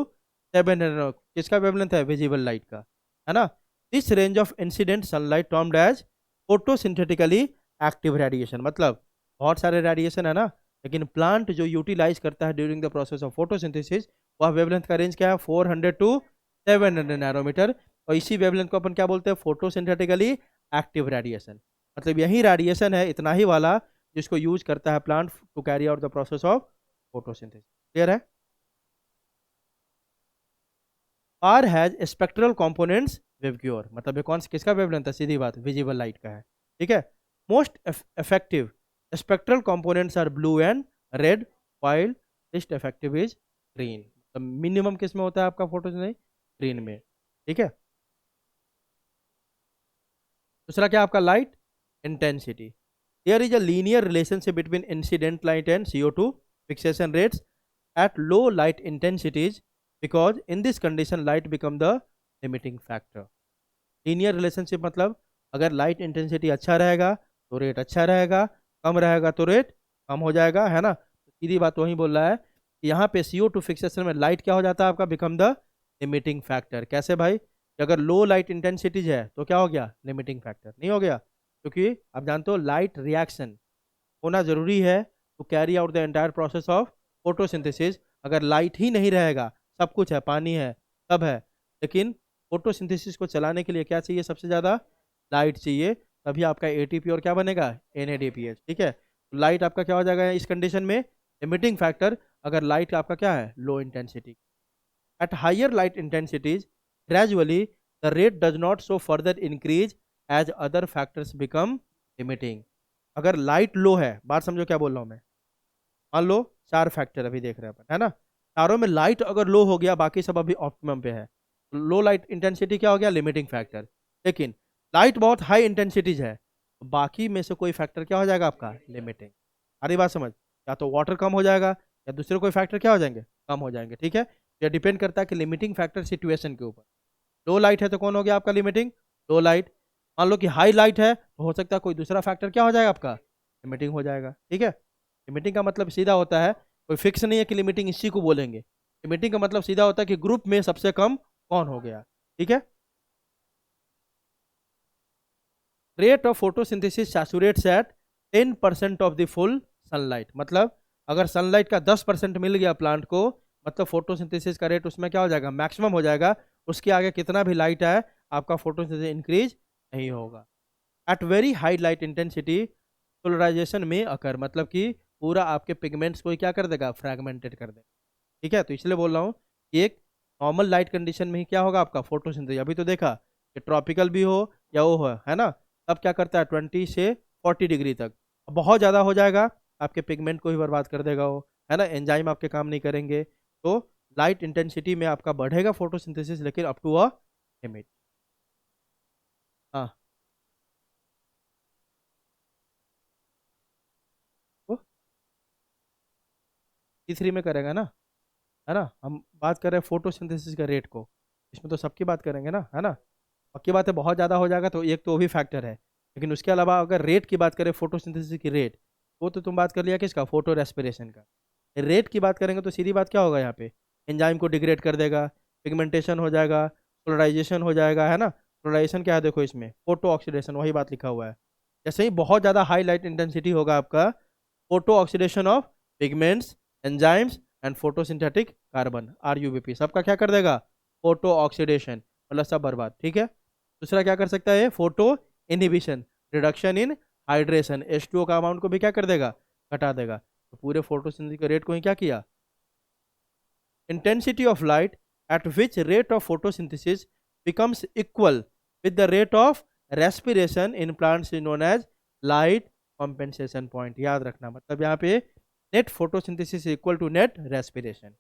S1: 700, किसका वेवलेंथ है, विजिबल लाइट का, है ना। This range of incident sunlight termed as photosynthetically active radiation. मतलब बहुत सारे रेडिएशन है ना, लेकिन प्लांट जो यूटिलाइज करता है during the process of photosynthesis, वह वेवलेंथ का रेंज क्या है, 400 टू 700 नैनोमीटर। और इसी वेवलेंथ को अपन क्या बोलते हैं, फोटोसिंथेटिकली एक्टिव रेडिएशन। मतलब यही रेडिएशन है, इतना ही वाला, जिसको यूज करता है plant to carry out the process of photosynthesis. Clear है? आर हैज स्पेक्ट्रल कंपोनेंट्स वेवक्यूर, मतलब ये कौन सा किसका वेवलेंथ है, सीधी बात विजिबल लाइट का है। ठीक है, most effective spectral components are blue and red, while least effective is green. तो मिनिमम किस में होता है आपका फोटोसिंथेसिस, ग्रीन में। ठीक है, दूसरा क्या आपका light intensity. There is a linear relationship between incident light and CO2 fixation rates at low light intensities, because in this condition light become the limiting factor। Linear relationship मतलब अगर लाइट इंटेंसिटी अच्छा रहेगा तो रेट अच्छा रहेगा, कम रहेगा तो रेट कम हो जाएगा, है ना। तो सीधी बात वही बोल रहा है कि यहाँ पे CO2 फिक्सेशन में लाइट क्या हो जाता है आपका, बिकम द लिमिटिंग फैक्टर। कैसे भाई, कि अगर लो लाइट इंटेंसिटीज है तो क्या हो गया, लिमिटिंग फैक्टर नहीं हो गया, क्योंकि आप जानते हो लाइट रिएक्शन होना जरूरी है to carry out the entire process of photosynthesis. अगर लाइट ही नहीं रहेगा, सब कुछ है, पानी है, सब है, लेकिन फोटोसिंथेसिस को चलाने के लिए क्या चाहिए, सबसे ज़्यादा लाइट चाहिए, तभी आपका एटीपी और क्या बनेगा, NADPH। ठीक है, तो लाइट आपका क्या हो जाएगा इस कंडीशन में, लिमिटिंग फैक्टर, अगर लाइट आपका क्या है, low intensity. At higher light intensities gradually the rate does not so further increase as other factors become limiting. अगर लाइट लो है, बात समझो क्या बोल रहा हूँ मैं, मान लो चार फैक्टर अभी देख रहे हैं अपन, है ना। चारों में लाइट अगर लो हो गया, बाकी सब अभी ऑप्टिमम पे है, लो लाइट इंटेंसिटी क्या हो गया, लिमिटिंग फैक्टर। लेकिन लाइट बहुत हाई इंटेंसिटीज है, तो बाकी में से कोई फैक्टर क्या हो जाएगा आपका, लिमिटिंग। अरे बात समझ, या तो वाटर कम हो जाएगा या दूसरे कोई फैक्टर क्या हो जाएंगे, कम हो जाएंगे। ठीक है, यह डिपेंड करता है कि लिमिटिंग फैक्टर सिचुएशन के ऊपर। लो लाइट है तो कौन हो गया आपका लिमिटिंग, लो लाइट। मान लो कि हाई लाइट है तो हो सकता है कोई दूसरा फैक्टर क्या हो जाएगा आपका, लिमिटिंग हो जाएगा। ठीक है, लिमिटिंग का मतलब सीधा होता है, कोई फिक्स नहीं है कि लिमिटिंग इसी को बोलेंगे। लिमिटिंग का मतलब सीधा होता है कि ग्रुप में सबसे कम कौन हो गया। ठीक है। Rate of photosynthesis saturates at 10% of the full sunlight, मतलब अगर सनलाइट का 10% मिल गया प्लांट को, मतलब फोटोसिंथेसिस का रेट उसमें क्या हो जाएगा, मैक्सिमम हो जाएगा। उसके आगे कितना भी लाइट आए आपका फोटोसिंथेसिस इंक्रीज नहीं होगा। At very high light intensity polarisation में अकर, मतलब कि पूरा आपके पिगमेंट्स को ही क्या कर देगा, फ्रैगमेंटेड कर देगा। ठीक है, तो इसलिए बोल रहा हूँ कि एक नॉर्मल लाइट कंडीशन में ही क्या होगा आपका फोटोसिंथेसिस। अभी तो देखा कि ट्रॉपिकल भी हो या वो हो, है ना, तब क्या करता है 20 से 40 डिग्री तक। बहुत ज़्यादा हो जाएगा आपके पिगमेंट को ही बर्बाद कर देगा वो, है ना, एंजाइम आपके काम नहीं करेंगे। तो लाइट इंटेंसिटी में आपका बढ़ेगा फोटोसिंथेसिस, लेकिन अप टू अ लिमिट। हाँ, तो T3 में करेगा ना, है ना। हम बात कर रहे हैं फोटोसिंथेसिस का रेट को, इसमें तो सबकी बात करेंगे ना, है ना। पक्की बात है, बहुत ज़्यादा हो जाएगा तो एक तो वो भी फैक्टर है, लेकिन उसके अलावा अगर रेट की बात करें फोटोसिंथेसिस की रेट, वो तो तुम बात कर लिया किसका, फोटो रेस्पिरेशन का। रेट की बात करेंगे तो सीधी बात क्या होगा यहाँ पे, एंजाइम को डिग्रेड कर देगा, पिगमेंटेशन हो जाएगा, पोलराइजेशन हो जाएगा, है ना। पोलराइजेशन क्या है देखो इसमें, फोटो ऑक्सीडेशन, वही बात लिखा हुआ है। जैसे ही बहुत ज़्यादा हाई लाइट इंटेंसिटी होगा आपका, photo oxidation of pigments, enzymes and photosynthetic carbon, RUBP, सबका क्या कर देगा, फोटो ऑक्सीडेशन, मतलब सब बर्बाद। ठीक है। दूसरा क्या कर सकता है, photo inhibition, reduction in hydration, H2O का अमाउंट को भी क्या कर देगा, घटा देगा। तो पूरे फोटोसिंथेसिस के रेट को ही क्या किया, intensity of light at which rate of photosynthesis becomes equal with the rate of respiration in plants is known as light compensation point। याद रखना, मतलब यहाँ पे net photosynthesis equal to net respiration,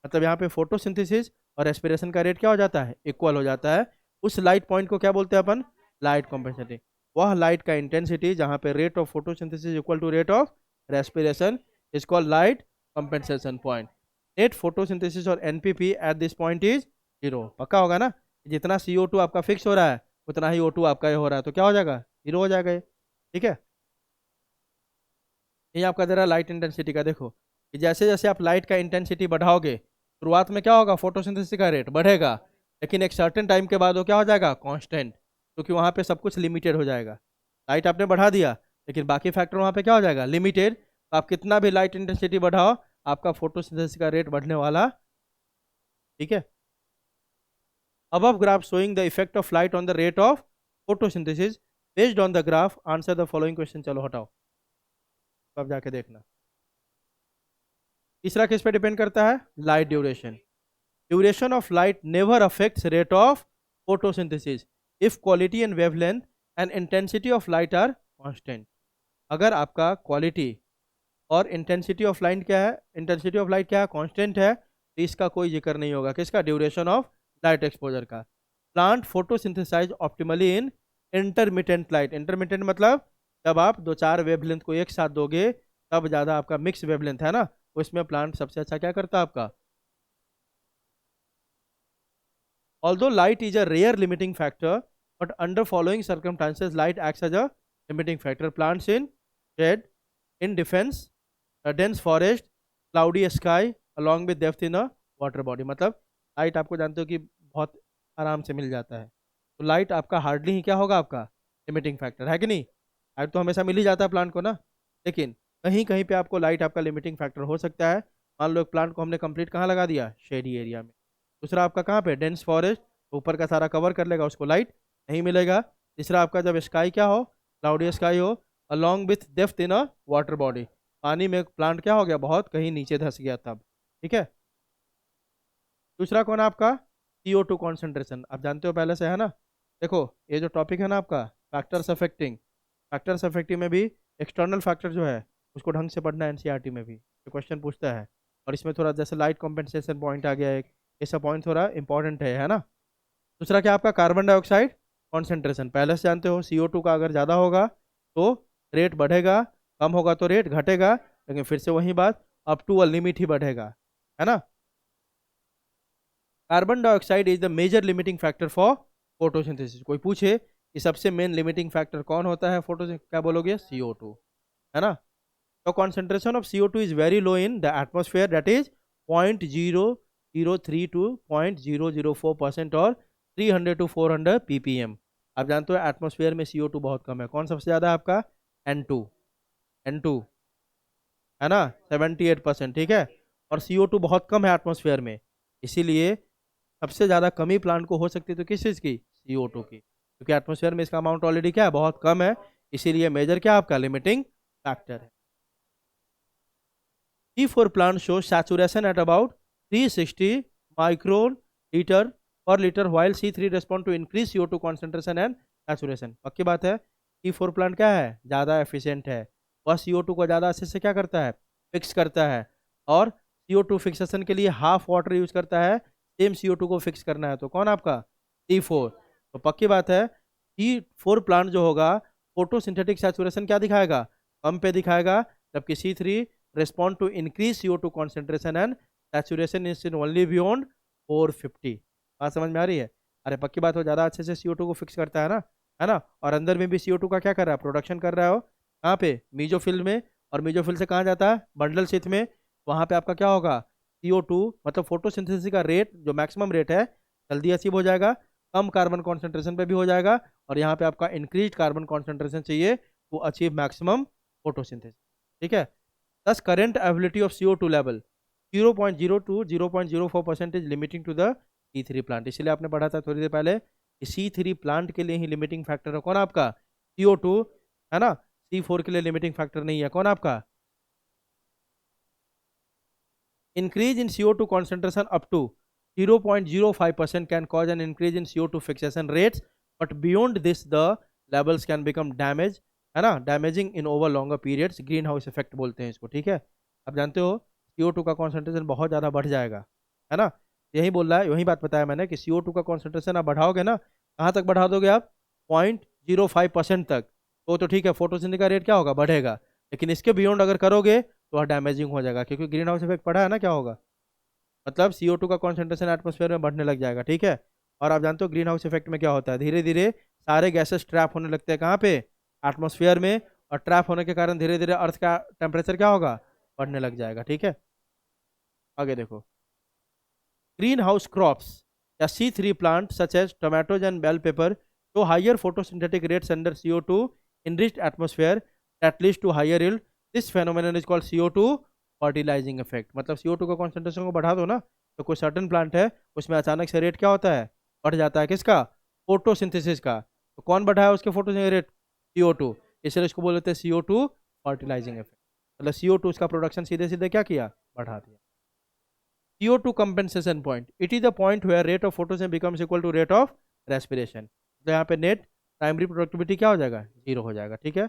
S1: मतलब यहाँ पे फोटोसिंथेसिस और रेस्पिरेशन का रेट क्या हो जाता है, इक्वल हो जाता है। उस लाइट पॉइंट को क्या बोलते हैं अपन, लाइट कॉम्पेंसेटिंग। वह लाइट का इंटेंसिटी जहाँ पे rate of photosynthesis equal to rate of respiration is called light compensation point. Net photosynthesis और NPP at this point is zero. पक्का होगा ना, जितना CO2 आपका फिक्स हो रहा है उतना ही O2 आपका ये हो रहा है, तो क्या हो जाएगा, जीरो हो जाएगा ये। ठीक है। ये आपका दे रहा है लाइट इंटेंसिटी का, देखो कि जैसे जैसे आप लाइट का इंटेंसिटी बढ़ाओगे, शुरुआत में क्या होगा, फोटोसिंथेसिस का रेट बढ़ेगा, लेकिन एक सर्टेन टाइम के बाद वो क्या हो जाएगा, कांस्टेंट, क्योंकि वहाँ पे सब कुछ लिमिटेड हो जाएगा। लाइट आपने बढ़ा दिया, लेकिन बाकी फैक्टर वहाँ पे क्या हो जाएगा, लिमिटेड। तो आप कितना भी लाइट इंटेंसिटी बढ़ाओ, आपका फोटोसिंथेसिस का रेट बढ़ने वाला। ठीक है। Above graph showing the effect of light on the rate of photosynthesis based on the graph answer the following question। चलो हटाओ, अब जाके देखना। तीसरा किस पे डिपेंड करता है, light duration. Duration of light never affects rate of photosynthesis if quality and wavelength and intensity of light are constant. अगर आपका क्वालिटी और इंटेंसिटी ऑफ लाइट क्या है, इंटेंसिटी ऑफ लाइट क्या है, कांस्टेंट है, तो इसका कोई जिक्र नहीं होगा, किसका, ड्यूरेशन ऑफ लाइट एक्सपोजर का। Plant photosynthesize optimally in intermittent light. Intermittent मतलब जब आप दो चार वेवलेंथ को एक साथ दोगे, तब ज़्यादा आपका मिक्स वेवलेंथ है ना, उसमें प्लांट सबसे अच्छा क्या करता है आपका। Although light is a rare limiting factor, but under following circumstances, light acts as a limiting factor. Plants in shade, in defense, a dense forest, cloudy sky, along with depth in a water body। मतलब लाइट आपको जानते हो कि बहुत आराम से मिल जाता है, तो लाइट आपका हार्डली ही क्या होगा, आपका लिमिटिंग फैक्टर है कि नहीं। लाइट तो हमेशा मिल ही जाता है प्लांट को ना, लेकिन कहीं कहीं पे आपको लाइट आपका लिमिटिंग फैक्टर हो सकता है। मान लो एक प्लांट को हमने कंप्लीट कहाँ लगा दिया, शेडी एरिया में। दूसरा आपका कहाँ पे, डेंस फॉरेस्ट, ऊपर का सारा कवर कर लेगा, उसको लाइट नहीं मिलेगा। तीसरा आपका जब स्काई क्या हो, क्लाउडी स्काई हो, along with depth in a water body, पानी में प्लांट क्या हो गया, बहुत कहीं नीचे धंस गया तब। ठीक है। दूसरा कौन है आपका, CO2 कॉन्सेंट्रेशन, आप जानते हो पहले से, है ना। देखो ये जो टॉपिक है ना आपका, फैक्टर्स अफेक्टिंग, फैक्टर्स अफेक्टिंग में भी एक्सटर्नल फैक्टर जो है उसको ढंग से पढ़ना है, NCERT में भी जो क्वेश्चन पूछता है। और इसमें थोड़ा जैसे लाइट कॉम्पेंसेशन पॉइंट आ गया एक, ऐसा पॉइंट थोड़ा इंपॉर्टेंट है ना। दूसरा क्या आपका, कार्बन डाइऑक्साइड कॉन्सेंट्रेशन, पहले से जानते हो CO2 का अगर ज़्यादा होगा तो रेट बढ़ेगा, कम होगा तो रेट घटेगा, लेकिन फिर से वही बात, अप टू अ लिमिट ही बढ़ेगा, है ना। Carbon dioxide is the major limiting factor for photosynthesis. कोई पूछे कि सबसे मेन लिमिटिंग फैक्टर कौन होता है फोटो, क्या बोलोगे, CO2, है ना। The concentration of CO2 is very low in the atmosphere, that is 0.003 to 0.004% और 300 टू 400 ppm। आप जानते हो एटमोसफेयर में CO2 बहुत कम है। कौन सबसे ज़्यादा है आपका? N2, N2 है ना, 78%, ठीक है। और CO2 बहुत कम है एटमोसफेयर में, इसीलिए सबसे ज़्यादा कमी प्लांट को हो सकती है तो किस चीज़ की? CO2 की, क्योंकि एटमोसफेयर में इसका अमाउंट ऑलरेडी क्या है? बहुत कम है, इसीलिए मेजर क्या आपका लिमिटिंग फैक्टर है। C4 plant shows saturation at about 360 microliter per liter while C3 respond to increase CO2 concentration and saturation। पक्की बात है, C4 प्लांट क्या है? ज़्यादा एफिशिएंट है, वह CO2 को ज़्यादा अच्छे से क्या करता है? फिक्स करता है, और CO2 फिक्सेशन के लिए हाफ वाटर यूज करता है, सेम CO2 को फिक्स करना है तो कौन आपका? C4। तो पक्की बात है, C4 प्लांट जो होगा फोटोसिंथेटिक सैचुरेशन क्या दिखाएगा? कम पे दिखाएगा, जबकि C3 respond to increase CO2 concentration and saturation is in only beyond 450। बात समझ में आ रही है? अरे पक्की बात हो, ज़्यादा अच्छे से CO2 को फिक्स करता है ना, और अंदर में भी CO2 का क्या कर रहा है? प्रोडक्शन कर रहा है। हो कहाँ पे? मीजोफिल में, और मीजोफिल से कहाँ जाता है? बंडल शीथ में। वहाँ पे आपका क्या होगा? CO2 मतलब फोटोसिंथेसिस का रेट जो मैक्सिमम रेट है जल्दी अचीव हो जाएगा, कम कार्बन कॉन्सेंट्रेशन पे भी हो जाएगा, और यहाँ पे आपका इंक्रीज कार्बन कॉन्सेंट्रेशन चाहिए टू अचीव मैक्सिमम फोटोसिंथेसिस, ठीक है। Thus, current availability of CO2 level 0.0 to 0.04% is limiting to the C3 plant. इसलिए आपने पढ़ा था थोड़ी देर पहले कि C3 प्लांट के लिए ही लिमिटिंग फैक्टर है कौन आपका? CO2, है ना। C4 के लिए लिमिटिंग फैक्टर नहीं है, कौन आपका? Increase in CO2 concentration up to 0.05% can cause an increase in CO2 fixation rates, but beyond this the levels can become damaged, है ना, डैमेजिंग इन over longer periods, green house effect बोलते हैं इसको, ठीक है। आप जानते हो CO2 का कॉन्सेंट्रेशन बहुत ज़्यादा बढ़ जाएगा, है ना। यही बोल रहा है, वही बात बताया मैंने कि CO2 का कॉन्सेंट्रेशन आप बढ़ाओगे ना, कहाँ तक बढ़ा दोगे आप? 0.05% तक, तो ठीक है, फोटोसिंथेसिस का रेट क्या होगा? बढ़ेगा। लेकिन इसके बियॉन्ड अगर करोगे तो वह डैमेजिंग हो जाएगा, क्योंकि ग्रीन हाउस इफेक्ट पढ़ा है ना, क्या होगा? मतलब CO2 का कॉन्सेंट्रेशन एटमोसफेयर में बढ़ने लग जाएगा, ठीक है। और आप जानते हो ग्रीन हाउस इफेक्ट में क्या होता है? धीरे धीरे सारे गैसेस ट्रैप होने लगते हैं, कहाँ पे? एटमोसफियर में, और ट्रैप होने के कारण धीरे धीरे अर्थ का टेम्परेचर क्या होगा? बढ़ने लग जाएगा, ठीक है। आगे देखो, ग्रीन हाउस क्रॉप्स या C3 plant such as tomatoes and bell pepper show higher photosynthetic rates under CO2 enriched atmosphere that leads to higher yield। This phenomenon is called CO2 fertilising effect. मतलब CO2 का कॉन्सेंट्रेशन को बढ़ा दो ना, तो कोई सर्टन प्लांट है उसमें अचानक से रेट क्या होता है? बढ़ जाता है, किसका? फोटोसिंथेसिस का। तो कौन बढ़ाया उसके फोटोसिंथेसिस रेट? CO2। इसलिए इसको बोलते हैं CO2 फर्टिलाइजिंग इफेक्ट। मतलब CO2 उसका प्रोडक्शन सीधे सीधे क्या किया? बढ़ा दिया। CO2 compensation point, it is the point where rate of photosynthesis becomes equal to rate of respiration। तो यहाँ पे नेट प्राइमरी प्रोडक्टिविटी क्या हो जाएगा? जीरो हो जाएगा, ठीक है।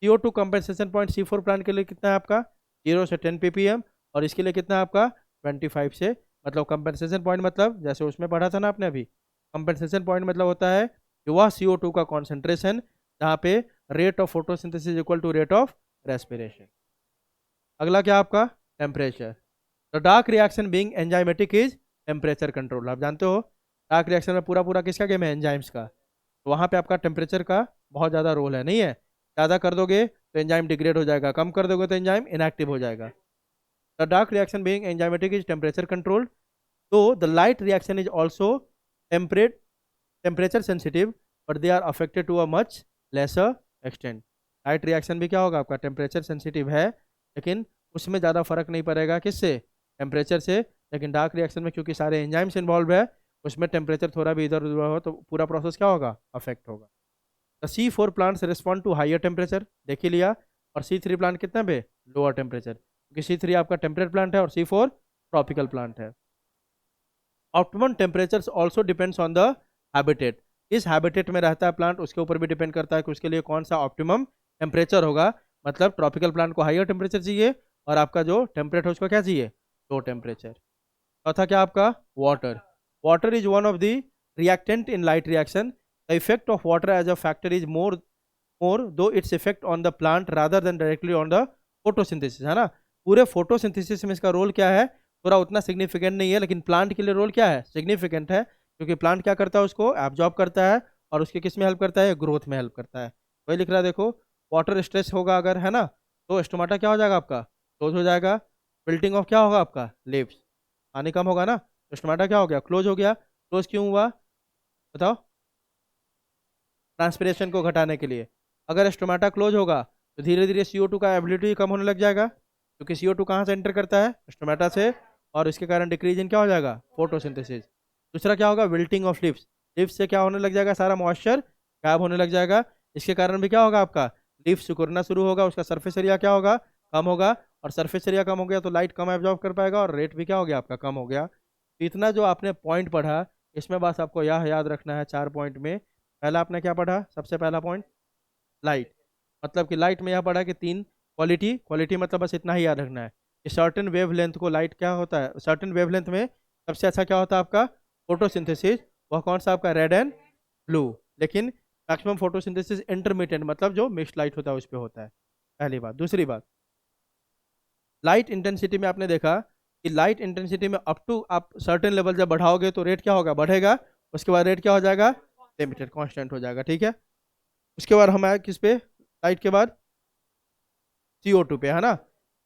S1: CO2 compensation point C4 plant के लिए कितना है आपका? 0 से 10 ppm, और इसके लिए कितना है आपका? 25 से। मतलब कंपेंसेशन पॉइंट मतलब जैसे उसमें पढ़ा था ना आपने अभी, कंपेंसेशन पॉइंट मतलब होता है कि वह CO2 का कॉन्सेंट्रेशन जहाँ पे rate of photosynthesis equal to rate of respiration. अगला क्या आपका? Temperature. The dark reaction being enzymatic is temperature control. आप जानते हो डार्क रिएक्शन में पूरा पूरा किसका गेम है? एंजाइम्स का। तो वहाँ पे आपका टेम्परेचर का बहुत ज़्यादा रोल है, नहीं है? ज़्यादा कर दोगे तो एंजाइम डिग्रेड हो जाएगा, कम कर दोगे तो एंजाइम इनएक्टिव हो जाएगा। The dark reaction being enzymatic is temperature control, तो the light reaction is also temperature sensitive, but they are affected to a much lesser extent. Light reaction भी क्या होगा आपका? टेम्परेचर सेंसिटिव है, लेकिन उसमें ज़्यादा फर्क नहीं पड़ेगा, किससे? टेम्परेचर से। लेकिन डार्क रिएक्शन में क्योंकि सारे एंजाइम्स इन्वॉल्व है, उसमें टेम्परेचर थोड़ा भी इधर उधर हो तो पूरा प्रोसेस क्या होगा? अफेक्ट होगा। तो C4 plants respond to higher temperature, देख ही लिया। और C3 प्लांट कितना पे? लोअर टेम्परेचर, क्योंकि C3 आपका टेम्परेट प्लांट है और C4 ट्रॉपिकल प्लांट है। Optimum temperature also depends on the habitat. इस हैबिटेट में रहता है प्लांट, उसके ऊपर भी डिपेंड करता है कि उसके लिए कौन सा ऑप्टिमम टेम्परेचर होगा। मतलब ट्रॉपिकल प्लांट को हायर टेम्परेचर चाहिए, और आपका जो टेम्परेट है उसको क्या चाहिए? Low temperature. चौथा क्या आपका? Water. Water is one of the reactant in light reaction. The effect of water as a factor is more through its effect on the plant rather than directly on the photosynthesis, है ना। पूरे फोटोसिंथेसिस में इसका रोल क्या है? थोड़ा उतना सिग्निफिकेंट नहीं है, लेकिन प्लांट के लिए रोल क्या है? सिग्निफिकेंट है, क्योंकि प्लांट क्या करता है? उसको एब्जॉर्ब करता है, और उसके किस में हेल्प करता है? ग्रोथ में हेल्प करता है। वही लिख रहा है देखो, वाटर स्ट्रेस होगा अगर, है ना, तो स्टोमाटा क्या हो जाएगा आपका, क्लोज हो जाएगा। बिल्डिंग ऑफ क्या होगा आपका, लिप्स, पानी कम होगा ना, तो स्टोमाटा क्या हो गया, क्लोज हो गया। क्लोज क्यों हुआ बताओ, ट्रांसपिरेशन को घटाने के लिए। अगर स्टोमाटा क्लोज होगा तो धीरे धीरे CO2 का एबिलिटी कम होने लग जाएगा, क्योंकि CO2 कहाँ से एंटर करता है, स्टोमाटा से, और इसके कारण डिक्रीज इन क्या हो जाएगा, फोटोसिंथेसिस। दूसरा क्या होगा, विल्टिंग ऑफ लिप्स, लिप्स से क्या होने लग जाएगा, सारा मॉइस्चर गायब होने लग जाएगा। इसके कारण भी क्या होगा आपका, लिप्स सिकुड़ना शुरू होगा, उसका सरफेस एरिया क्या होगा, कम होगा। और सरफेस एरिया कम हो गया तो लाइट कम एब्जॉर्ब कर पाएगा, और रेट भी क्या हो गया आपका, कम हो गया। तो इतना जो आपने पॉइंट पढ़ा, इसमें बस आपको यह याद रखना है 4 पॉइंट में। पहला आपने क्या पढ़ा, सबसे पहला पॉइंट, लाइट, मतलब कि लाइट में यह पढ़ा कि 3 क्वालिटी, क्वालिटी मतलब बस इतना ही याद रखना है कि सर्टेन वेवलेंथ को लाइट क्या होता है, सर्टेन वेवलेंथ में सबसे अच्छा क्या होता है आपका, फोटोसिंथेसिस। वह कौन सा आपका, रेड एंड ब्लू। लेकिन मैक्सिमम फोटोसिंथेसिस इंटरमीडिएट, मतलब जो मिक्स्ड लाइट होता है उस पर होता है। पहली बात। दूसरी बात, लाइट इंटेंसिटी में आपने देखा कि लाइट इंटेंसिटी में अप टू आप सर्टेन लेवल जब बढ़ाओगे तो रेट क्या होगा, बढ़ेगा। उसके बाद रेट क्या हो जाएगा, लिमिटेड कांस्टेंट हो जाएगा, ठीक है। उसके बाद हम आए किस पे, लाइट के बाद CO2 पे, है ना।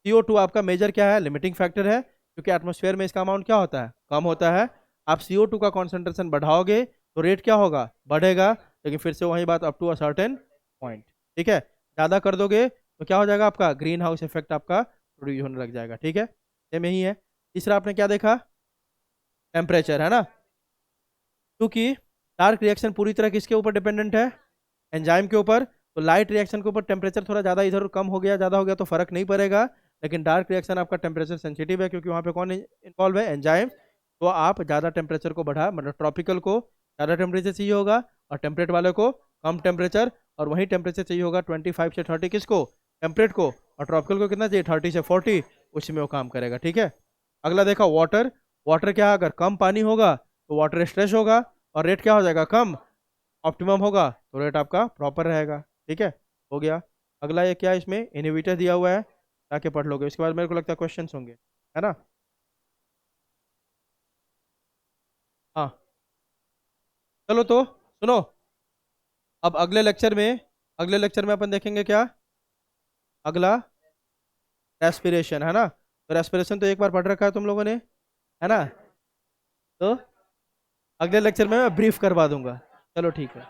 S1: CO2 आपका मेजर क्या है, लिमिटिंग फैक्टर है, क्योंकि एटमॉस्फेयर में इसका अमाउंट क्या होता है, कम होता है। आप CO2 का कॉन्सेंट्रेशन बढ़ाओगे तो रेट क्या होगा, बढ़ेगा। लेकिन फिर से वही बात, up to a certain point, ठीक है। ज़्यादा कर दोगे तो क्या हो जाएगा आपका, ग्रीन हाउस इफेक्ट आपका प्रोड्यूस होने लग जाएगा, ठीक है। सेम यही है। तीसरा आपने क्या देखा, टेम्परेचर, है ना। क्योंकि डार्क रिएक्शन पूरी तरह किसके ऊपर डिपेंडेंट है, एंजाइम के ऊपर। तो लाइट रिएक्शन के ऊपर टेम्परेचर थोड़ा ज़्यादा इधर कम हो गया, ज़्यादा हो गया तो फर्क नहीं पड़ेगा। लेकिन डार्क रिएक्शन आपका टेम्परेचर सेंसिटिव है, क्योंकि वहाँ पे कौन इन्वॉल्व है, एंजाइम। तो आप ज़्यादा टेम्परेचर को बढ़ा, मतलब ट्रॉपिकल को ज़्यादा टेम्परेचर चाहिए होगा, और टेम्परेट वाले को कम टेम्परेचर। और वही टेम्परेचर चाहिए होगा 25 से 30 किसको, टेम्परेट को। और ट्रॉपिकल को कितना चाहिए, 30 से 40, उसमें वो काम करेगा, ठीक है। अगला देखा वाटर, वाटर क्या है, अगर कम पानी होगा तो वाटर स्ट्रेस होगा, और रेट क्या हो जाएगा, कम। ऑप्टिमम होगा तो रेट आपका प्रॉपर रहेगा, ठीक है। हो गया। अगला ये क्या है, इसमें इनहिबिटर दिया हुआ है, जाके पढ़ लोगे, उसके बाद मेरे को लगता है क्वेश्चंस होंगे, है ना। हाँ, चलो तो सुनो। अब अगले लेक्चर में अपन देखेंगे क्या, अगला रेस्पिरेशन, है ना। तो रेस्पिरेशन तो एक बार पढ़ रखा है तुम लोगों ने, है ना। तो अगले लेक्चर में मैं ब्रीफ करवा दूंगा। चलो ठीक है।